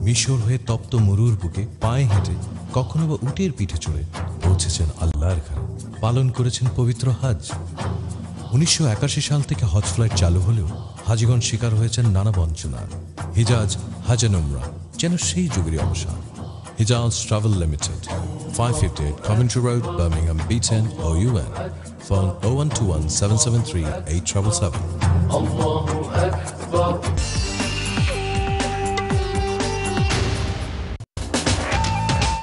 মিশর হয়ে তপ্ত মরুর বুকে পায়ে হেঁটে কখনো বা উটের পিঠে চড়ে পৌঁছেছেন আল্লাহর ঘরে, পালন করেছেন পবিত্র হজ। 1981 সাল থেকে হজ ফ্লাইট চালু হলেও হাজিগণ শিকার হয়েছেন নানা বঞ্চনার। হিজাজ হাজ এন্ড উমরা যেন সেই যুগেরই অবসান। হিজাজ travel limited, 558 Coventry Road, Birmingham B10 OUN. Phone 0121 773 8777. Allahu Akbar.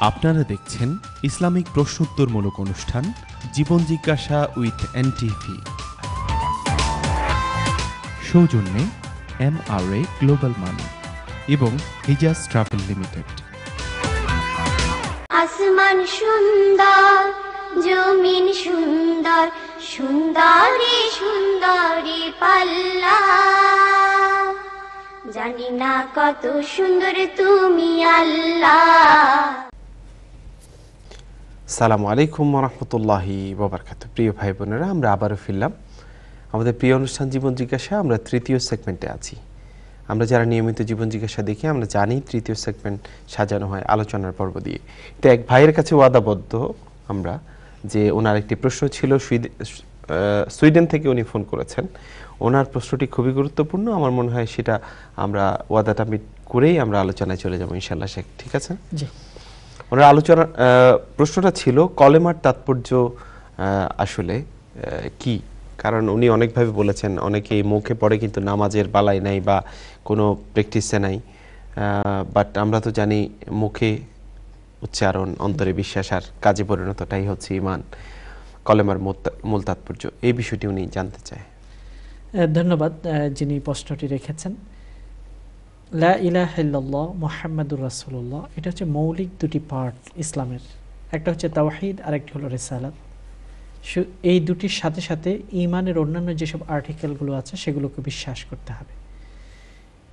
আপনারা দেখছেন ইসলামিক প্রশ্নোত্তরমূলক অনুষ্ঠান জীবন জিজ্ঞাসা উইথ এনটিভি। সৌজন্যে MRA গ্লোবাল মানি এবং হিজাজ ট্রাভেল লিমিটেড। আসমান সুন্দর, জমিন সুন্দর, সুন্দরী সুন্দরী পাল্লা, জানি না কত সুন্দর তুমি আল্লাহ। সালামু আলাইকুম রহমতুল্লাহি ওয়াবারাকাতু। প্রিয় ভাই বোনেরা, আমরা আবারও ফিরলাম আমাদের প্রিয় অনুষ্ঠান জীবন জিজ্ঞাসা। আমরা তৃতীয় সেগমেন্টে আছি। আমরা যারা নিয়মিত জীবন জিজ্ঞাসা দেখি আমরা জানি তৃতীয় সেগমেন্ট সাজানো হয় আলোচনার পর্ব দিয়ে। তো এক ভাইয়ের কাছে ওয়াদাবদ্ধ আমরা যে ওনার একটি প্রশ্ন ছিল, সুইডেন থেকে উনি ফোন করেছেন। ওনার প্রশ্নটি খুবই গুরুত্বপূর্ণ, আমার মনে হয় সেটা আমরা ওয়াদাটা মিট করেই আমরা আলোচনায় চলে যাবো ইনশাআল্লাহ। শেখ ঠিক আছে? জি। ওনার আলোচনার প্রশ্নটা ছিল কলেমার তাৎপর্য আসলে কি? কারণ উনি অনেকভাবে বলেছেন, অনেকে মুখে পড়ে কিন্তু নামাজের বালাই নাই বা কোনো প্র্যাকটিসে নাই, বাট আমরা তো জানি মুখে উচ্চারণ, অন্তরে বিশ্বাস আর কাজে পরিণতটাই হচ্ছে ঈমান। কলেমার মূল তাৎপর্য এই বিষয়টি উনি জানতে চায়। ধন্যবাদ যিনি প্রশ্নটি রেখেছেন। লা ইলাহা ইল্লাল্লাহ মুহাম্মাদুর রাসূলুল্লাহ, এটা হচ্ছে মৌলিক দুটি পার্ট ইসলামের। একটা হচ্ছে তাওহীদ আর একটি হলো রিসালাত। এই দুটির সাথে সাথে ঈমানের অন্যান্য যেসব আর্টিকেলগুলো আছে সেগুলোকে বিশ্বাস করতে হবে।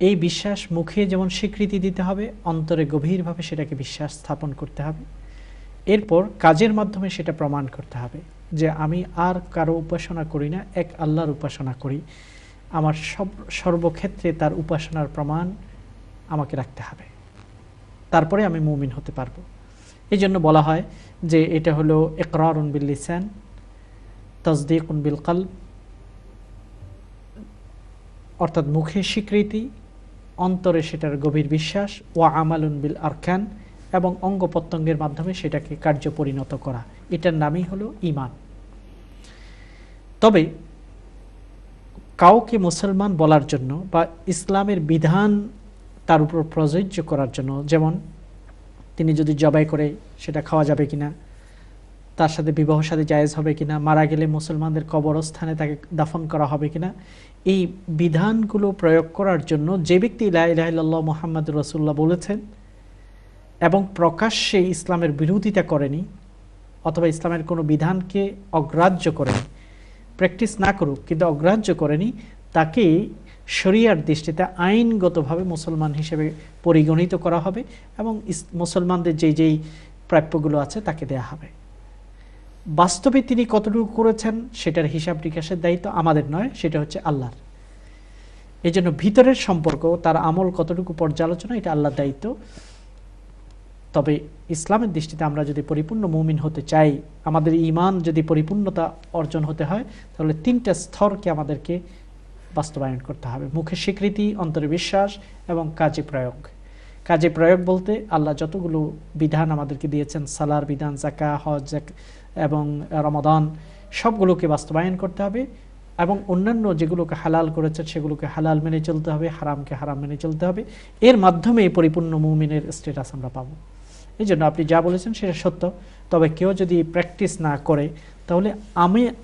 এই বিশ্বাস মুখে যেমন স্বীকৃতি দিতে হবে, অন্তরে গভীরভাবে সেটাকে বিশ্বাস স্থাপন করতে হবে। এরপর কাজের মাধ্যমে সেটা প্রমাণ করতে হবে যে আমি আর কারো উপাসনা করি না, এক আল্লাহর উপাসনা করি। আমার সর্বক্ষেত্রে তার উপাসনার প্রমাণ আমাকে রাখতে হবে, তারপরে আমি মুমিন হতে পারবো। এই জন্য বলা হয় যে এটা হলো ইকরারুন বিল লিসান, তাসদীকুন বিল কলব, অর্থাৎ মুখে স্বীকৃতি, অন্তরে সেটার গভীর বিশ্বাস, ওয়া আমালুন বিল আরকান, এবং অঙ্গ প্রত্যঙ্গের মাধ্যমে সেটাকে কার্য পরিণত করা। এটার নামই হলো ঈমান। তবে কাউকে মুসলমান বলার জন্য বা ইসলামের বিধান তার উপর প্রযোজ্য করার জন্য, যেমন তিনি যদি জবাই করে সেটা খাওয়া যাবে কিনা, তার সাথে বিবাহ সাথে জায়েজ হবে কিনা, মারা গেলে মুসলমানদের কবরস্থানে তাকে দাফন করা হবে কিনা, এই বিধানগুলো প্রয়োগ করার জন্য যে ব্যক্তি লা ইলাহা ইল্লাল্লাহ মুহাম্মাদুর রাসূলুল্লাহ বলেছেন এবং প্রকাশ্যে ইসলামের বিরোধিতা করেনি অথবা ইসলামের কোনো বিধানকে অগ্রাহ্য করেনি, প্র্যাকটিস না করুক কিন্তু অগ্রাহ্য করেনি, তাকে শরিয়ার দৃষ্টিতে আইনগতভাবে মুসলমান হিসেবে পরিগণিত করা হবে এবং মুসলমানদের যেই প্রাপ্যগুলো আছে তাকে দেয়া হবে। বাস্তবে তিনি কতটুকু করেছেন সেটার হিসাব নিকাশের দায়িত্ব আমাদের নয়, সেটা হচ্ছে আল্লাহর। এই জন্য ভিতরের সম্পর্ক, তার আমল কতটুকু পর্যালোচনা, এটা আল্লাহর দায়িত্ব। তবে ইসলামের দৃষ্টিতে আমরা যদি পরিপূর্ণ মুমিন হতে চাই, আমাদের ঈমান যদি পরিপূর্ণতা অর্জন হতে হয়, তাহলে তিনটা স্তরকে আমাদেরকে বাস্তবায়ন করতে হবে: মুখে স্বীকৃতি, অন্তরে বিশ্বাস এবং কাজে প্রয়োগ। কাজে প্রয়োগ বলতে আল্লাহ যতগুলো বিধান আমাদেরকে দিয়েছেন, সালার বিধান, যাকা, হজ এবং রমাদান, সবগুলোকে বাস্তবায়ন করতে হবে এবং অন্যান্য যেগুলোকে হালাল করেছেন সেগুলোকে হালাল মেনে চলতে হবে, হারামকে হারাম মেনে চলতে হবে। এর মাধ্যমে পরিপূর্ণ মুমিনের স্ট্যাটাস আমরা পাবো। এই জন্য আপনি যা বলেছেন সেটা সত্য, তবে কেউ যদি প্র্যাকটিস না করে তাহলে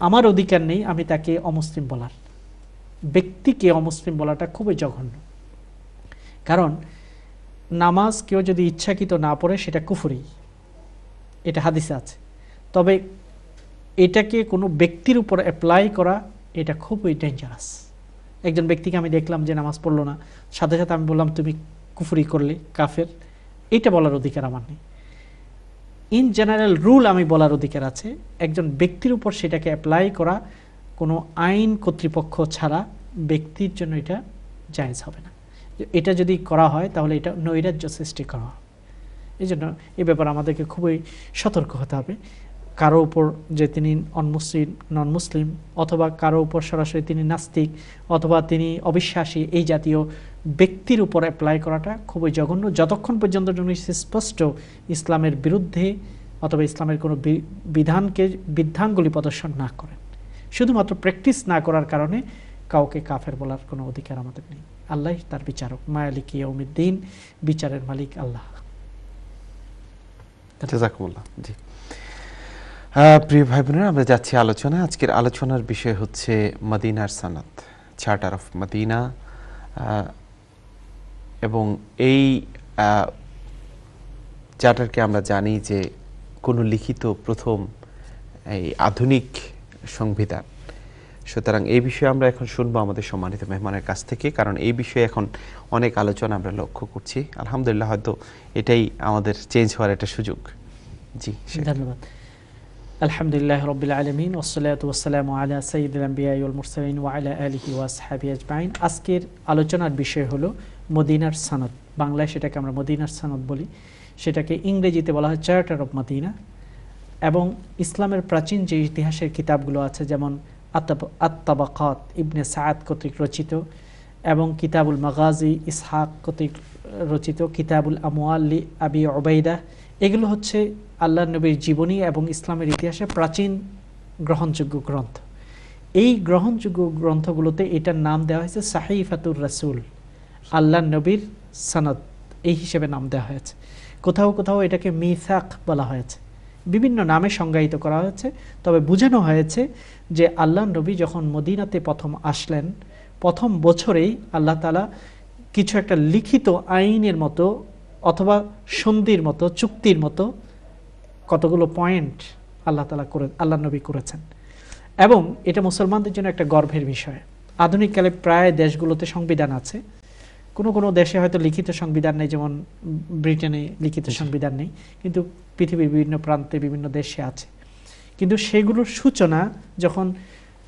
আমার অধিকার নেই আমি তাকে অমুসলিম বলার। ব্যক্তিকে অমুসলিম বলাটা খুবই জঘন্য, কারণ নামাজ কেউ যদি ইচ্ছাকৃত না পড়ে সেটা কুফরি, এটা হাদিসে আছে। তবে এটাকে কোনো ব্যক্তির উপর অ্যাপ্লাই করা এটা খুবই ডেঞ্জারাস। একজন ব্যক্তিকে আমি দেখলাম যে নামাজ পড়লো না, সাথে সাথে আমি বললাম তুমি কুফরি করলে, কাফের, এটা বলার অধিকার আমার নেই। ইন জেনারেল রুল আমি বলার অধিকার আছে, একজন ব্যক্তির উপর সেটাকে অ্যাপ্লাই করা কোনো আইন কর্তৃপক্ষ ছাড়া ব্যক্তির জন্য এটা জায়েজ হবে না। এটা যদি করা হয় তাহলে এটা নৈরাজ্য সৃষ্টি করা হবে। এই জন্য এই ব্যাপারে আমাদেরকে খুবই সতর্ক হতে হবে। কারো উপর যে তিনি নন মুসলিম, অথবা কারো উপর সরাসরি তিনি নাস্তিক অথবা তিনি অবিশ্বাসী, এই জাতীয় ব্যক্তির উপর অ্যাপ্লাই করাটা খুবই জঘন্য, যতক্ষণ পর্যন্ত উনি স্পষ্ট ইসলামের বিরুদ্ধে অথবা ইসলামের কোনো বিধানগুলি প্রদর্শন না করেন। শুধুমাত্র প্র্যাকটিস না করার কারণে কাউকে কাফের বলার কোনো অধিকার আমাদের নেই। আল্লাহ তার বিচারক, মালিক ইয়াউমিদ্দিন, বিচারের মালিক আল্লাহ। জাযাকুমুল্লাহ। জি প্রিয় ভাই বোনেরা, আমরা যাচ্ছি আলোচনা। আজকের আলোচনার বিষয় হচ্ছে মদিনার সনদ, চার্টার অফ মদিনা। এবং এই চার্টারকে আমরা জানি যে কোনো লিখিত প্রথম এই আধুনিক সংবিধান। সুতরাং এই বিষয়ে আমরা এখন শুনবো আমাদের সম্মানিত মেহমানের কাছ থেকে, কারণ এই বিষয়ে এখন অনেক আলোচনা আমরা লক্ষ্য করছি। আলহামদুলিল্লাহ, হয়তো এটাই আমাদের চেঞ্জ হওয়ার একটা সুযোগ। জি, ধন্যবাদ। আলহামদুলিল্লাহ রাব্বিল আলামিন, ওয়াসসালাতু ওয়াসসালামু আলা সাইয়্যিদিল আমবিয়া ওয়াল মুরসালিন ওয়া আলা আলিহি ওয়া আসহাবিহি আজমাইন। আজকের আলোচনার বিষয় হলো মদিনার সনদ। বাংলায় সেটাকে আমরা মদিনার সনদ বলি, সেটাকে ইংরেজিতে বলা হয় চার্টার অফ মদিনা। এবং ইসলামের প্রাচীন যে ইতিহাসের কিতাবগুলো আছে, যেমন আত-তাবাকাত ইবনে সাআদ কর্তৃক রচিত, এবং কিতাবুল মাগাজি ইসহাক কর্তৃক রচিত, কিতাবুল আমওয়াল লি আবি উবাইদা, এগুলো হচ্ছে আল্লাহর নবীর জীবনী এবং ইসলামের ইতিহাসে প্রাচীন গ্রহণযোগ্য গ্রন্থ। এই গ্রহণযোগ্য গ্রন্থগুলোতে এটার নাম দেওয়া হয়েছে সাহিফাতুর রাসূল, আল্লাহর নবীর সনদ, এই হিসেবে নাম দেওয়া হয়েছে। কোথাও কোথাও এটাকে মিসাক বলা হয়েছে, বিভিন্ন নামে সংজ্ঞায়িত করা হয়েছে। তবে বোঝানো হয়েছে যে আল্লাহর নবী যখন মদিনাতে প্রথম আসলেন, প্রথম বছরেই আল্লাহ তাআলা কিছু একটা লিখিত আইনের মতো অথবা সন্ধির মতো, চুক্তির মতো কতগুলো পয়েন্ট আল্লাহর নবী করেছেন। এবং এটা মুসলমানদের জন্য একটা গর্বের বিষয়। আধুনিককালে প্রায় দেশগুলোতে সংবিধান আছে, কোনো কোনো দেশে হয়তো লিখিত সংবিধান নেই, যেমন ব্রিটেনে লিখিত সংবিধান নেই, কিন্তু পৃথিবীর বিভিন্ন প্রান্তে বিভিন্ন দেশে আছে। কিন্তু সেগুলোর সূচনা যখন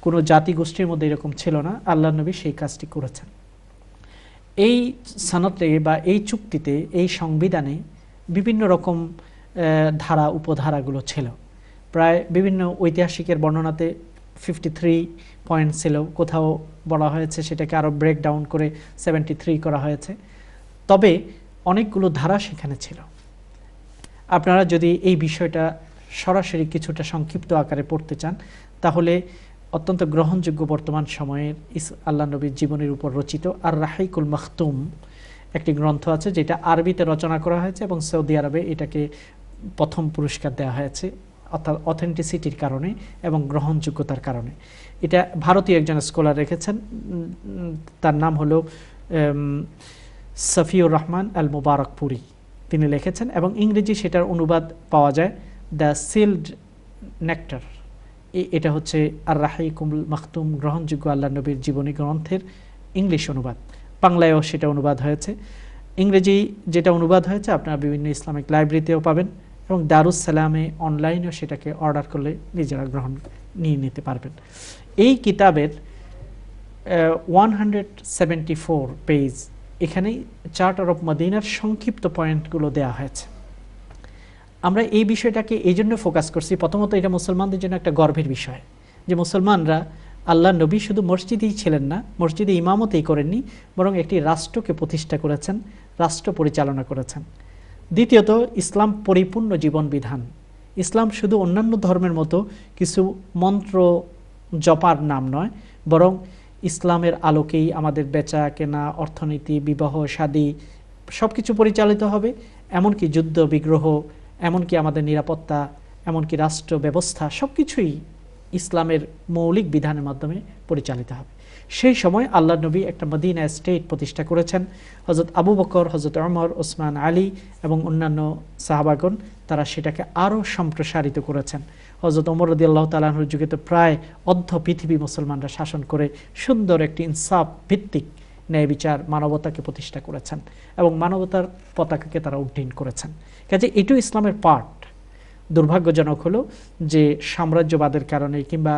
কোনো জাতিগোষ্ঠীর মধ্যে এরকম ছিল না, আল্লাহর নবী সেই কাজটি করেছেন। এই সনদে বা এই চুক্তিতে, এই সংবিধানে বিভিন্ন রকম ধারা উপধারাগুলো ছিল। প্রায় বিভিন্ন ঐতিহাসিকের বর্ণনাতে 53 পয়েন্ট ছিল, কোথাও বলা হয়েছে সেটাকে আরও ব্রেকডাউন করে 73 করা হয়েছে। তবে অনেকগুলো ধারা সেখানে ছিল। আপনারা যদি এই বিষয়টা সরাসরি কিছুটা সংক্ষিপ্ত আকারে পড়তে চান, তাহলে অত্যন্ত গ্রহণযোগ্য বর্তমান সময়ের আল্লাহ নবীর জীবনের উপর রচিত আর রাহিকুল মাখতুম একটি গ্রন্থ আছে, যেটা আরবিতে রচনা করা হয়েছে এবং সৌদি আরবে এটাকে প্রথম পুরস্কার দেওয়া হয়েছে, অর্থাৎ অথেন্টিসিটির কারণে এবং গ্রহণযোগ্যতার কারণে। এটা ভারতীয় একজন স্কলার রেখেছেন, তার নাম হলো সফিউর রহমান আল মুবারকপুরি, তিনি লিখেছেন। এবং ইংরেজি সেটার অনুবাদ পাওয়া যায়, দ্য সিল্ড নেকটার। এটা হচ্ছে আর রাহিকুল মাখতুম, গ্রহণযোগ্য আল্লাহ নবীর জীবনী গ্রন্থের ইংলিশ অনুবাদ। বাংলায়ও সেটা অনুবাদ হয়েছে। ইংরেজি যেটা অনুবাদ হয়েছে আপনারা বিভিন্ন ইসলামিক লাইব্রেরিতেও পাবেন, এবং দারুস সালামে অনলাইনেও সেটাকে অর্ডার করলে নিজেরা নিয়ে নিতে পারবেন। এই কিতাবের 174 পেজ, এখানেই চার্টার অফ মদিনার সংক্ষিপ্ত পয়েন্টগুলো দেওয়া হয়েছে। আমরা এই বিষয়টাকে এই জন্য ফোকাস করছি, প্রথমত এটা মুসলমানদের জন্য একটা গর্বের বিষয় যে মুসলমানরা আল্লাহ নবী শুধু মসজিদেই ছিলেন না, মসজিদে ইমামতেই করেননি, বরং একটি রাষ্ট্রকে প্রতিষ্ঠা করেছেন, রাষ্ট্র পরিচালনা করেছেন। দ্বিতীয়ত, ইসলাম পরিপূর্ণ জীবন বিধান। ইসলাম শুধু অন্যান্য ধর্মের মতো কিছু মন্ত্র জপার নাম নয়, বরং ইসলামের আলোকেই আমাদের বেচা কেনা, অর্থনীতি, বিবাহ শাদী সব কিছু পরিচালিত হবে, এমনকি যুদ্ধ বিগ্রহ, এমনকি আমাদের নিরাপত্তা, এমনকি রাষ্ট্র ব্যবস্থা সব কিছুই ইসলামের মৌলিক বিধানের মাধ্যমে পরিচালিত হবে। সেই সময় আল্লাহ নবী একটা মদিনা স্টেট প্রতিষ্ঠা করেছেন। হযরত আবু বকর, হযরত ওমর, ওসমান, আলী এবং অন্যান্য সাহাবাগণ তারা সেটাকে আরও সম্প্রসারিত করেছেন। হযরত ওমর রাদিয়াল্লাহু তাআলা আনহুর যুগে তো প্রায় অর্ধ পৃথিবী মুসলমানরা শাসন করে সুন্দর একটি ইনসাফ ভিত্তিক ন্যায় বিচার, মানবতাকে প্রতিষ্ঠা করেছেন এবং মানবতার পতাকাকে তারা উড্ডীন করেছেন। কাজে এটাও ইসলামের পার্ট। দুর্ভাগ্যজনক হলো যে সাম্রাজ্যবাদের কারণে কিংবা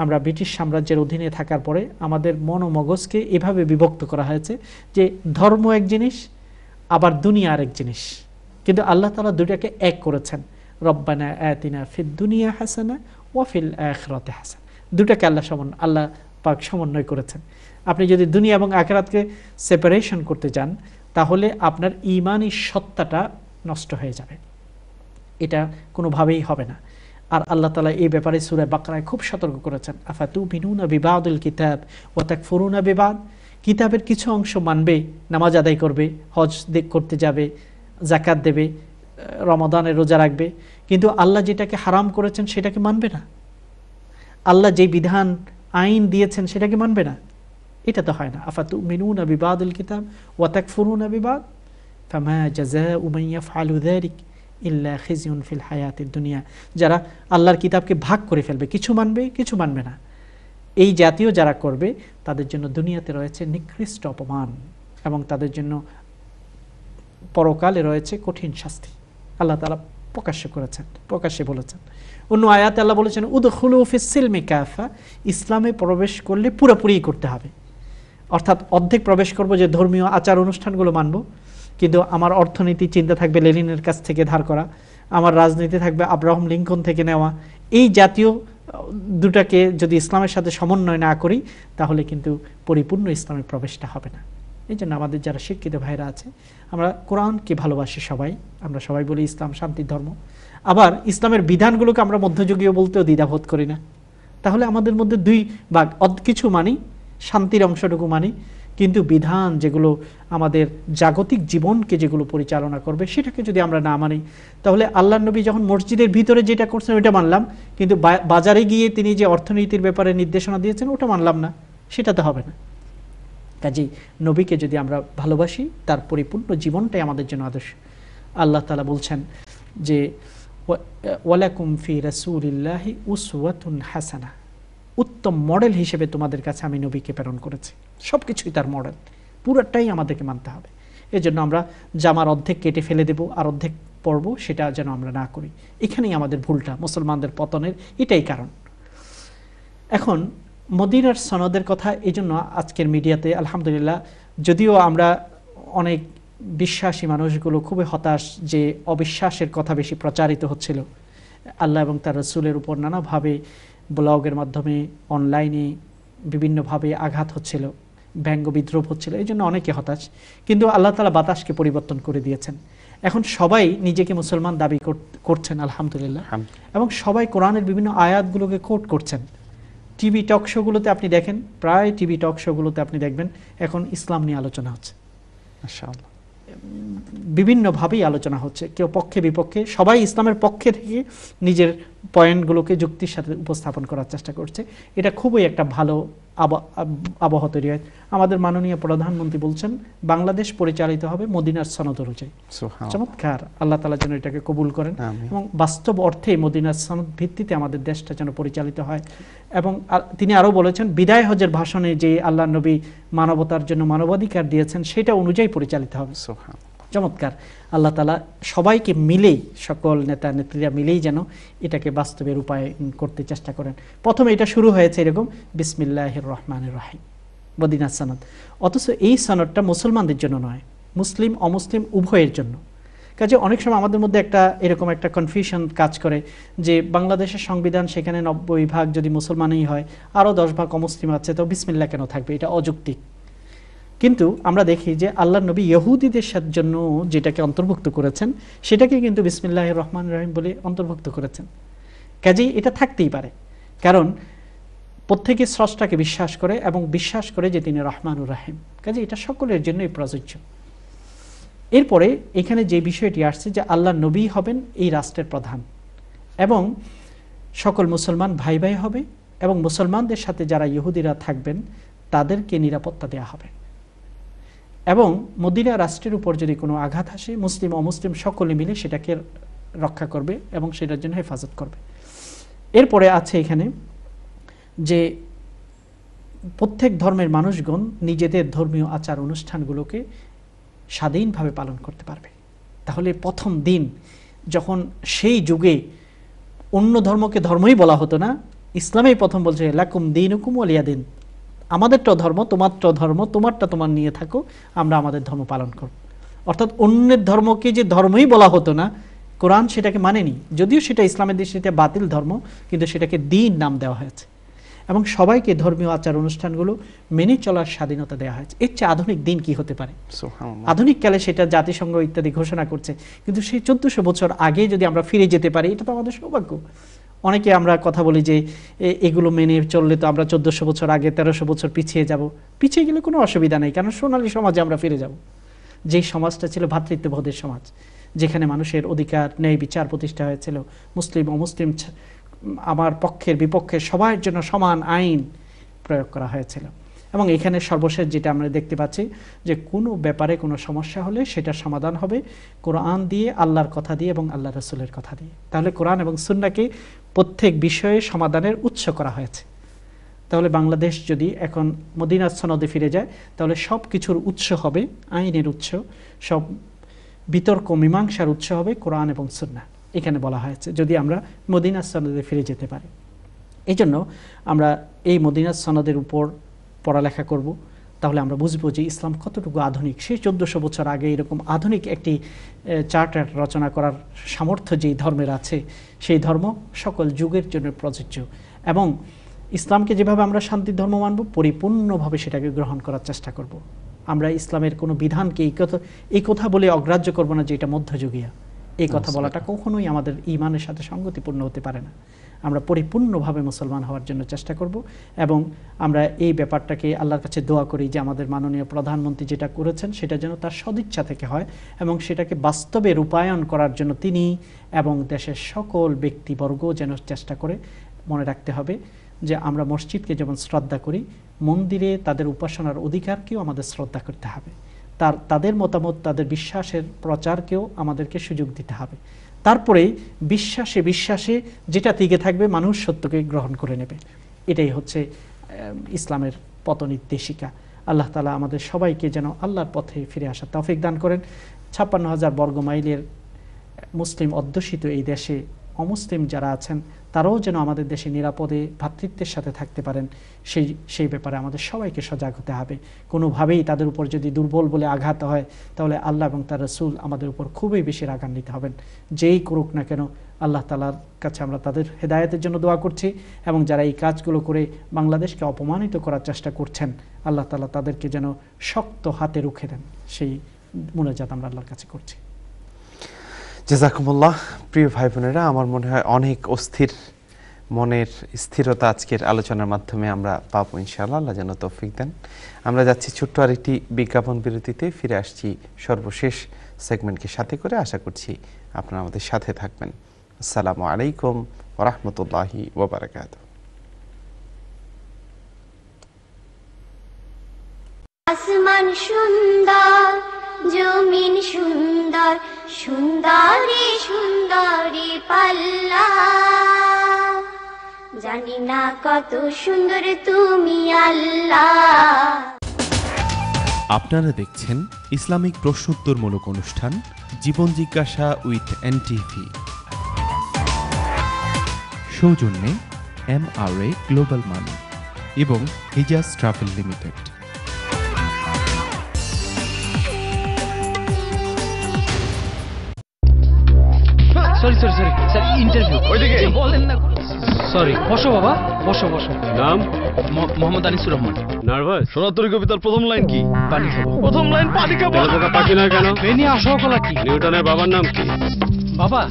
আমরা ব্রিটিশ সাম্রাজ্যের অধীনে থাকার পরে আমাদের মন ও মগজকে এভাবে বিভক্ত করা হয়েছে যে ধর্ম এক জিনিস, আবার দুনিয়া আরেক জিনিস। কিন্তু আল্লাহ তাআলা দুটাকে এক করেছেন, রব্বানা আতিনা ফিদ দুনিয়া হাসানা ওয়া ফিল আখিরাতি হাসানা। দুটাকে আল্লাহ পাক সমন্বয় করেছেন। আপনি যদি দুনিয়া এবং আখিরাতকে সেপারেশন করতে চান তাহলে আপনার ঈমানি সত্তাটা নষ্ট হয়ে যাবে, এটা কোনোভাবেই হবে না। আর আল্লাহ তাআলা এই ব্যাপারে সূরা বাকরায় খুব সতর্ক করেছেন, আফাতুমিনুনা বিবাদিল কিতাব ওয়া তাকফুরুনা বিবাদ। কিতাবের কিছু অংশ মানবে, নামাজ আদায় করবে, হজ করতে যাবে, যাকাত দেবে, রমাদানের রোজা রাখবে, কিন্তু আল্লাহ যেটাকে হারাম করেছেন সেটাকে মানবে না, আল্লাহ যে বিধান আইন দিয়েছেন সেটাকে মানবে না। এটা তো হয় না। আফাতুমিনুনা বিবাদিল কিতাব ওয়া তাকফুরুনা বিবাদ ফামা জাযাউ মান ইয়াফআলু যালিক ইল্লা খিজিউন ফিল হায়াতিদ দুনিয়া। যারা আল্লাহর কিতাবকে ভাগ করে ফেলবে, কিছু মানবে কিছু মানবে না, এই জাতীয় যারা করবে তাদের জন্য দুনিয়াতে রয়েছে নিকৃষ্ট অপমান এবং তাদের জন্য পরকালে রয়েছে কঠিন শাস্তি। আল্লাহ তাআলা প্রকাশ্যে বলেছেন। অন্য আয়াতে আল্লাহ বলেছেন উদখুলু ফিস সিলমি কাফা, ইসলামে প্রবেশ করলে পুরোপুরি করতে হবে। অর্থাৎ অর্ধেক প্রবেশ করব যে ধর্মীয় আচার অনুষ্ঠানগুলো মানব, কিন্তু আমার অর্থনীতি চিন্তা থাকবে লেনিনের কাছ থেকে ধার করা, আমার রাজনীতি থাকবে আব্রাহাম লিঙ্কন থেকে নেওয়া। এই জাতীয় দুটাকে যদি ইসলামের সাথে সমন্বয় না করি তাহলে কিন্তু পরিপূর্ণ ইসলামের প্রবেশটা হবে না। এই জন্য আমাদের যারা শিক্ষিত ভাইরা আছে, আমরা কোরআনকে ভালোবাসি সবাই, আমরা সবাই বলি ইসলাম শান্তির ধর্ম, আবার ইসলামের বিধানগুলোকে আমরা মধ্যযুগীয় বলতেও দ্বিধাবোধ করি না। তাহলে আমাদের মধ্যে দুই ভাগ, কিছু মানি, শান্তির অংশটুকু মানি, কিন্তু বিধান যেগুলো আমাদের জাগতিক জীবনকে যেগুলো পরিচালনা করবে সেটাকে যদি আমরা না মানি, তাহলে আল্লাহর নবী যখন মসজিদের ভিতরে যেটা করছেন ওইটা মানলাম, কিন্তু বাজারে গিয়ে তিনি যে অর্থনীতির ব্যাপারে নির্দেশনা দিয়েছেন ওটা মানলাম না, সেটা তো হবে না। কাজেই নবীকে যদি আমরা ভালোবাসি তার পরিপূর্ণ জীবনটাই আমাদের জন্য আদর্শ। আল্লাহ তাআলা বলছেন যে ওয়ালাকুম ফি রাসূলিল্লাহি উসওয়াতুন হাসানা, উত্তম মডেল হিসেবে তোমাদের কাছে আমি নবীকে প্রেরণ করেছি। সবকিছুই তার মডেল, পুরোটাই আমাদেরকে মানতে হবে। এজন্য আমরা জামার অর্ধেক কেটে ফেলে দেব আর অর্ধেক পরব, সেটা যেন আমরা না করি। এখানেই আমাদের ভুলটা, মুসলমানদের পতনের এটাই কারণ। এখন মদিনার সনদের কথা এই জন্য আজকের মিডিয়াতে আলহামদুলিল্লাহ, যদিও আমরা অনেক বিশ্বাসী মানুষগুলো খুবই হতাশ যে অবিশ্বাসের কথা বেশি প্রচারিত হচ্ছিল, আল্লাহ এবং তার রাসূলের উপর নানাভাবে ব্লগের মাধ্যমে অনলাইনে বিভিন্নভাবে আঘাত হচ্ছিল, ব্যঙ্গ বিদ্রোহ হচ্ছিল, এই জন্য অনেকে হতাশ। কিন্তু আল্লাহ তাআলা বাতাসকে পরিবর্তন করে দিয়েছেন। এখন সবাই নিজেকে মুসলমান দাবি করছেন আলহামদুলিল্লাহ, এবং সবাই কোরআনের বিভিন্ন আয়াতগুলোকে কোট করছেন। টিভি টক শোগুলোতে আপনি দেখেন, প্রায় টিভি টক শোগুলোতে আপনি দেখবেন এখন ইসলাম নিয়ে আলোচনা হচ্ছে, মাশাআল্লাহ, বিভিন্নভাবেই আলোচনা হচ্ছে, কেউ পক্ষে বিপক্ষে, সবাই ইসলামের পক্ষে থেকে নিজের পয়েন্টগুলোকে যুক্তির সাথে উপস্থাপন করার চেষ্টা করছে। এটা খুবই একটা ভালো আবহাওয়া তৈরি হয়। আমাদের মাননীয় প্রধানমন্ত্রী বলছেন বাংলাদেশ পরিচালিত হবে মদিনার সনদ অনুযায়ী। চমৎকার, আল্লাহ তাআলা যেন এটাকে কবুল করেন এবং বাস্তব অর্থে মদিনার সনদ ভিত্তিতে আমাদের দেশটা যেন পরিচালিত হয়। এবং তিনি আরও বলেছেন বিদায় হজের ভাষণে যে আল্লাহ নবী মানবতার জন্য মানবাধিকার দিয়েছেন সেটা অনুযায়ী পরিচালিত হবে। চমৎকার, আল্লাহ তাআলা সবাইকে মিলেই, সকল নেতা নেত্রীরা মিলেই যেন এটাকে বাস্তবে রূপায়ণ করতে চেষ্টা করেন। প্রথমে এটা শুরু হয়েছে এরকম বিসমিল্লাহির রহমানির রহিম, মদিনার সনদ। অথচ এই সনদটা মুসলমানদের জন্য নয়, মুসলিম অমুসলিম উভয়ের জন্য। কাজে অনেক সময় আমাদের মধ্যে এরকম একটা কনফিউশন কাজ করে যে বাংলাদেশের সংবিধান, সেখানে 90% যদি মুসলমানই হয়, আরও 10% অমুসলিম আছে, তো বিসমিল্লাহ কেন থাকবে? এটা অযৌক্তিক। কিন্তু আমরা দেখি যে আল্লাহর নবী ইহুদিদের জন্য যেটাকে অন্তর্ভুক্ত করেছেন সেটাকে কিন্তু বিসমিল্লাহির রহমানির রহিম বলে অন্তর্ভুক্ত করেছেন। কাজেই এটা থাকতেই পারে, কারণ প্রত্যেকে স্রষ্টাকে বিশ্বাস করে এবং বিশ্বাস করে যে তিনি রহমানুর রহিম। কাজে এটা সকলের জন্যই প্রযোজ্য। এরপরে এখানে যে বিষয়টি আসছে যে আল্লাহর নবী হবেন এই রাষ্ট্রের প্রধান, এবং সকল মুসলমান ভাই ভাই হবে, এবং মুসলমানদের সাথে যারা ইহুদিরা থাকবেন তাদেরকে নিরাপত্তা দেওয়া হবে, এবং মদিনা রাষ্ট্রের উপর যদি কোনো আঘাত আসে মুসলিম অমুসলিম সকলে মিলে সেটাকে রক্ষা করবে এবং সেটার জন্য হেফাজত করবে। এরপরে আছে এখানে যে প্রত্যেক ধর্মের মানুষগণ নিজেদের ধর্মীয় আচার অনুষ্ঠানগুলোকে স্বাধীনভাবে পালন করতে পারবে। তাহলে প্রথম দিন যখন সেই যুগে অন্য ধর্মকে ধর্মই বলা হতো না, ইসলামেই প্রথম বলছে লাকুম দীনুকুম ওয়ালিয়া দিন, আমাদেরটা ধর্ম তোমারটা ধর্ম, তোমারটা তোমার নিয়ে থাকো, আমরা আমাদের ধর্ম পালন করব। অর্থাৎ অন্যের ধর্মকে যে ধর্মই বলা হতো না, কোরআন সেটাকে মানেনি, যদিও সেটা ইসলামের দৃষ্টিতে বাতিল ধর্ম, কিন্তু সেটাকে দ্বীন নাম দেওয়া হয়েছে এবং সবাইকে ধর্মীয় আচার অনুষ্ঠানগুলো মেনে চলার স্বাধীনতা দেওয়া হয়েছে। এর চেয়ে আধুনিক দিন কি হতে পারে? আধুনিক কালে সেটা জাতিসংঘ ইত্যাদি ঘোষণা করছে, কিন্তু সেই 1400 বছর আগে যদি আমরা ফিরে যেতে পারি, এটা তো আমাদের সৌভাগ্য। অনেকে আমরা কথা বলি যে এগুলো মেনে চললে তো আমরা 1400 বছর আগে 1300 বছর পিছিয়ে যাব। পিছিয়ে গেলে কোনো অসুবিধা নেই, কারণ সোনালী সমাজে আমরা ফিরে যাব, যেই সমাজটা ছিল ভ্রাতৃত্ববোধের সমাজ, যেখানে মানুষের অধিকার ন্যায় বিচার প্রতিষ্ঠা হয়েছিল, মুসলিম অমুসলিম আমার পক্ষের বিপক্ষের সবার জন্য সমান আইন প্রয়োগ করা হয়েছিল। এবং এখানে সর্বশেষ যেটা আমরা দেখতে পাচ্ছি যে কোনো ব্যাপারে কোনো সমস্যা হলে সেটার সমাধান হবে কোরআন দিয়ে, আল্লাহর কথা দিয়ে এবং আল্লাহ রাসূলের কথা দিয়ে। তাহলে কোরআন এবং সুন্নাহকে প্রত্যেক বিষয়ে সমাধানের উৎস করা হয়েছে। তাহলে বাংলাদেশ যদি এখন মদিনার সনদে ফিরে যায়, তাহলে সব কিছুর উৎস হবে, আইনের উৎস, সব বিতর্ক মীমাংসার উৎস হবে কোরআন এবং সুন্নাহ। এখানে বলা হয়েছে যদি আমরা মদিনার সনদে ফিরে যেতে পারি। এই জন্য আমরা এই মদিনার সনদের উপর পড়ালেখা করব, তাহলে আমরা বুঝবো যে ইসলাম কতটুকু আধুনিক। সেই 1400 বছর আগে এরকম আধুনিক একটি চার্টার রচনা করার সামর্থ্য যেই ধর্মের আছে, সেই ধর্ম সকল যুগের জন্য প্রযোজ্য। এবং ইসলামকে যেভাবে আমরা শান্তির ধর্ম মানব, পরিপূর্ণভাবে সেটাকে গ্রহণ করার চেষ্টা করব। আমরা ইসলামের কোনো বিধানকে এই কথা বলে অগ্রাহ্য করব না যে এটা মধ্যযুগীয়। এই কথা বলাটা কখনোই আমাদের ঈমানের সাথে সঙ্গতিপূর্ণ হতে পারে না। আমরা পরিপূর্ণভাবে মুসলমান হওয়ার জন্য চেষ্টা করব এবং আমরা এই ব্যাপারটাকে আল্লাহর কাছে দোয়া করি যে আমাদের মাননীয় প্রধানমন্ত্রী যেটা করেছেন সেটা যেন তার সদিচ্ছা থেকে হয় এবং সেটাকে বাস্তবে রূপায়ণ করার জন্য তিনি এবং দেশের সকল ব্যক্তিবর্গ যেন চেষ্টা করে। মনে রাখতে হবে যে আমরা মসজিদকে যেমন শ্রদ্ধা করি, মন্দিরে তাদের উপাসনার অধিকারকেও আমাদের শ্রদ্ধা করতে হবে। তাদের মতামত, তাদের বিশ্বাসের প্রচারকেও আমাদেরকে সুযোগ দিতে হবে। তারপরে বিশ্বাসে যেটা টিকে থাকবে, মানুষ সত্যকে গ্রহণ করে নেবে। এটাই হচ্ছে ইসলামের পথনির্দেশিকা। আল্লাহ তাআলা আমাদের সবাইকে যেন আল্লাহর পথে ফিরে আসার তৌফিক দান করেন। 56,000 বর্গ মাইলের মুসলিম অধ্যুষিত এই দেশে অমুসলিম যারা আছেন তারাও যেন আমাদের দেশে নিরাপদে ভ্রাতৃত্বের সাথে থাকতে পারেন, সেই ব্যাপারে আমাদের সবাইকে সজাগ হতে হবে। কোনোভাবেই তাদের উপর যদি দুর্বল বলে আঘাত হয়, তাহলে আল্লাহ এবং তার রাসূল আমাদের উপর খুবই বেশি রাগান্বিত হবেন। যেই করুক না কেন, আল্লাহ তাআলার কাছে আমরা তাদের হেদায়েতের জন্য দোয়া করছি এবং যারা এই কাজগুলো করে বাংলাদেশকে অপমানিত করার চেষ্টা করছেন, আল্লাহ তাআলা তাদেরকে যেন শক্ত হাতে রুখে দেন, সেই মুনাজাত আমরা আল্লাহর কাছে করছি। জাযাকুমুল্লাহ। প্রিয় ভাই বোনেরা, আমার মনে হয় অনেক অস্থির মনের স্থিরতা আজকের আলোচনার মাধ্যমে আমরা পাবো ইনশাআল্লাহ। আল্লাহ যেন তৌফিক দেন। আমরা যাচ্ছি ছোট্ট আরেকটি বিজ্ঞাপন বিরতিতে, ফিরে আসছি সর্বশেষ সেগমেন্টকে সাথে করে। আশা করছি আপনারা আমাদের সাথে থাকবেন। আসসালামু আলাইকুম ওয়া রাহমাতুল্লাহি ওয়া বারাকাতুহু। আসমান সুন্দর, জমিন সুন্দর, সুন্দরী সুন্দরী পাল্লা, জানি না কত সুন্দর তুমি আল্লাহ। আপনারা দেখছেন ইসলামিক প্রশ্নোত্তরমূলক অনুষ্ঠান জীবন জিজ্ঞাসা উইথ এনটিভি। সৌজন্যে MRA গ্লোবাল মানি এবং Hijaz travel limited. Sorry sir, interview ওইদিকে বলেন না। সরি, বসো বাবা, বসো। নাম? মোহাম্মদ আনিসুর রহমান। নার্ভাস? সোনাতরি কবিতার প্রথম লাইন কি? পানি খাবো। প্রথম লাইন পানি খাবো। পাখি না কেন? বেনি আসো কলা কি? নিউটনের বাবার নাম কি? বাবা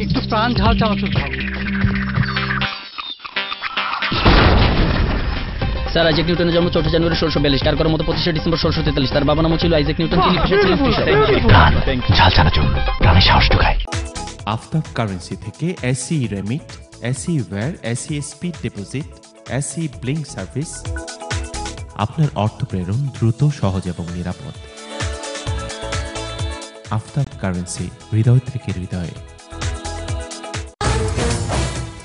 একটু প্রাণ ঝাল চানাচুর খাও। স্যার, আইজাক নিউটনের জন্ম 4 জানুয়ারি 1642, কার করার মতো 25 ডিসেম্বর 1643। তার বাবার নাম ছিল আইজাক নিউটন, তিনি পেশায় ছিলেন কৃষক। ঝাল চানাচুর প্রাণে সাহস ঢোকায়। আফতাব কারেন্সি থেকে AC remit, AC wire, AC speed deposit, AC bling service. আপনার অর্থ প্রেরণ দ্রুত, সহজ এবং নিরাপদ। আফতাব কারেন্সি, হৃদয় থেকে হৃদয়ে।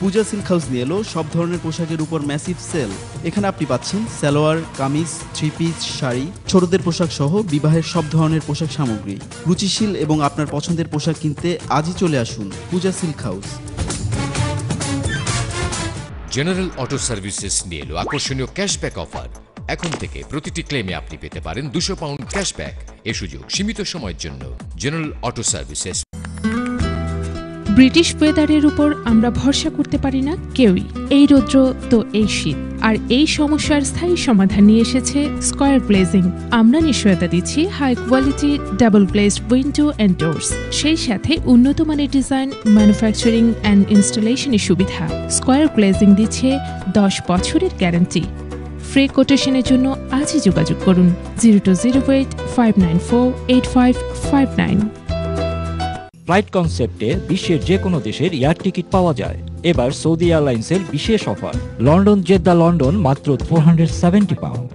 পূজা সিল্ক হাউস নিয়ে এলো সব ধরনের পোশাকের উপর ম্যাসিভ সেল। এখানে আপনি পাচ্ছেন সালোয়ার, কামিজ, 3 পিস, শাড়ি, ছোটদের পোশাক সহ বিবাহের সব ধরনের পোশাক সামগ্রী। রুচিশীল এবং আপনার পছন্দের পোশাক কিনতে আজই চলে আসুন Puja silk house. General auto services নিয়ে এলো আকর্ষণীয় ক্যাশব্যাক অফার। এখন থেকে প্রতিটি ক্লেমে আপনি পেতে পারেন 200 পাউন্ড ক্যাশব্যাক। এ সুযোগ সীমিত সময়ের জন্য। General auto services. ব্রিটিশ ওয়েদারের উপর আমরা ভরসা করতে পারি না কেউই। এই রৌদ্র তো এই শীত, আর এই সমস্যার স্থায়ী সমাধান নিয়ে এসেছে স্কয়ার গ্লেজিং। আমরা নিশ্চয়তা দিচ্ছি high quality double glazed window and doors, সেই সাথে উন্নত মানের ডিজাইন, ম্যানুফ্যাকচারিং অ্যান্ড ইনস্টলেশনের সুবিধা। স্কয়ার গ্লেজিং দিচ্ছে 10 বছরের গ্যারান্টি। ফ্রি কোটেশনের জন্য আজই যোগাযোগ করুন 0208 594 8559। ফ্লাইট কনসেপ্টে বিশ্বের যে কোনো দেশের এয়ার টিকিট পাওয়া যায়। এবার সৌদি এয়ারলাইন্সের বিশেষ অফার, লন্ডন জেদ্দা লন্ডন মাত্র 470 পাউন্ড।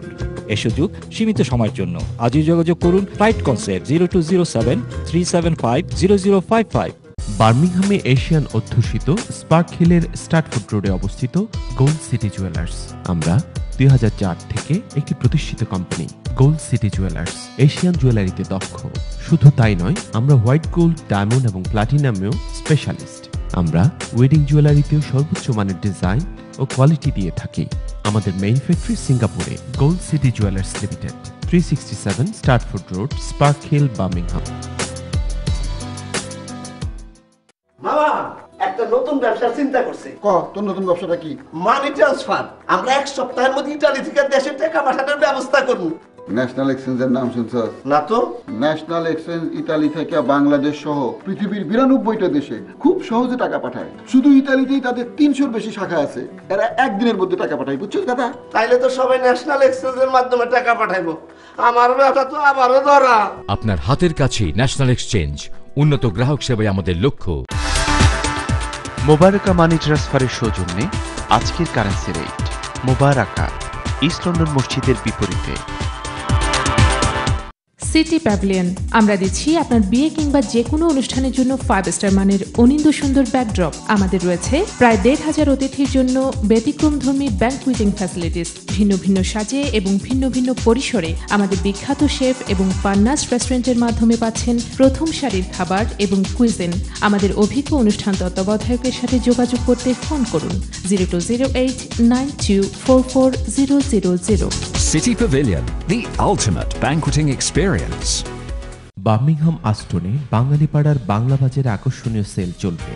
এ সুযোগ সীমিত সময়ের জন্য। আজই যোগাযোগ করুন ফ্লাইট কনসেপ্ট 0207 375 0055। বার্মিংহামে এশিয়ান অধ্যুষিত স্পার্ক হিলের স্ট্র্যাটফোর্ড রোডে অবস্থিত গোল্ড সিটি জুয়েলার্স। আমরা 2004 থেকে একটি প্রতিষ্ঠিত company. Gold city jewellers Asian জুয়েলারিতে দক্ষ। শুধু তাই নয়, আমরা হোয়াইট গোল্ড, ডায়মন্ড এবং প্লাটিনামেও স্পেশালিস্ট। আমরা ওয়েডিং জুয়েলারিতেও সর্বোচ্চ মানের ডিজাইন ও কোয়ালিটি দিয়ে থাকি। আমাদের মেইন ফ্যাক্টরি সিঙ্গাপুরে। Gold city Jewellers Limited, 367 Stratford Road, Sparkhill, Birmingham. মামা একটা নতুন ব্যবসার চিন্তা করছে। তোর নতুন ব্যবসাটা কি? Money transfer. আমরা 1 সপ্তাহের মধ্যে ইতালি থেকে দেশে টাকা পাঠানোর ব্যবস্থা করব। ন্যাশনাল এক্সচেঞ্জের নাম শুনছস? না তো। ন্যাশনাল এক্সচেঞ্জ ইতালি থেকে বাংলাদেশ সহ পৃথিবীর 92টা দেশে খুব সহজে টাকা পাঠায়। শুধু ইতালিতেই তাদের 300-র বেশি শাখা আছে। এরা একদিনের মধ্যে টাকা পাঠায়, বুঝছিস দাদা? তাইলে তো সবাই ন্যাশনাল এক্সচেঞ্জের মাধ্যমে টাকা পাঠাইবো। আমার ব্যবসা তো আবারও ধরা। আপনার হাতের কাছে ন্যাশনাল এক্সচেঞ্জ। উন্নত গ্রাহক সেবাই আমাদের লক্ষ্য। মোবারকা মানি ট্রান্সফারের সৌজন্যে আজকের কারেন্সি রেট। মোবারকা ইস্ট লন্ডন মসজিদের বিপরীতে। City pavilion. আমরা দিচ্ছি আপনার বিয়ে কিংবা যে কোনো অনুষ্ঠানের জন্য 5 স্টার মানের অনিন্দ সুন্দর ব্যাকড্রপ। আমাদের রয়েছে প্রায় 1,500 অতিথির জন্য ব্যতিক্রমধর্মী ব্যাংকুয়েটিং ফ্যাসিলিটিস। ভিন্ন ভিন্ন সাজে এবং ভিন্ন ভিন্ন পরিসরে আমাদের বিখ্যাত শেফ এবং পান্নাস রেস্টুরেন্টের মাধ্যমে পাচ্ছেন প্রথম সারির খাবার এবং কুইজিন। আমাদের অভিজ্ঞ অনুষ্ঠান তত্ত্বাবধায়কের সাথে যোগাযোগ করতে ফোন করুন 0208 9244 000। City Pavilion, the ultimate banqueting experience. Birmingham আস্টনে বাঙালিপাড়ার বাংলা বাজারে আকর্ষণীয় সেল চলবে।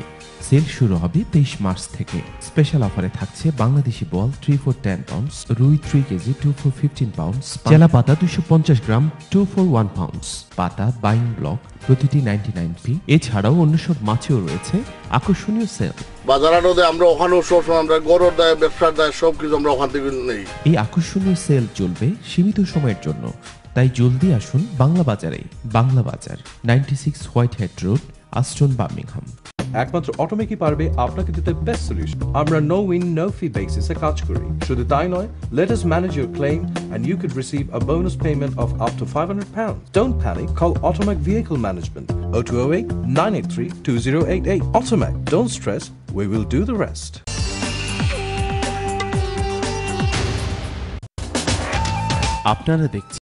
সেল শুরু হবে 23 মার্চ থেকে। স্পেশাল অফারে থাকছে বাংলাদেশি বল 3 for 10 পাউন্ডস, রুই 3 কেজি 2 for 15 পাউন্ডস, চেলা পাতা 250 গ্রাম 2 for 1 পাউন্ডস, পাতা বাইং ব্লক প্রতিটি 99p। এছাড়াও অন্য সব মাছেও রয়েছে আকর্ষণীয় সেল। বাজারে আমরা ওখানেও সবসময় আমরা গরুর দায়, ব্যবসার দায় সবকিছু আমরা ওখান থেকে নেই। এই আকর্ষণীয় সেল চলবে সীমিত সময়ের জন্য, তাই জলদি আসুন বাংলা বাজারে। বাংলা বাজার, 96 হোয়াইট হেড রোড, আস্টন, বার্মিংহাম। একমাত্র অটোমেকই পারবে আপনাকে দিতে বেস্ট সলিউশন। আমরা নো উইন নো ফি বেসিসে কাজ করি। শুধু তাই নয়, let us manage your claim and you could receive a bonus payment of up to £500. Don't panic, call Automec Vehicle Management 0208 983 2088. Automec, don't stress, we will do the rest. আপনারা দেখছেন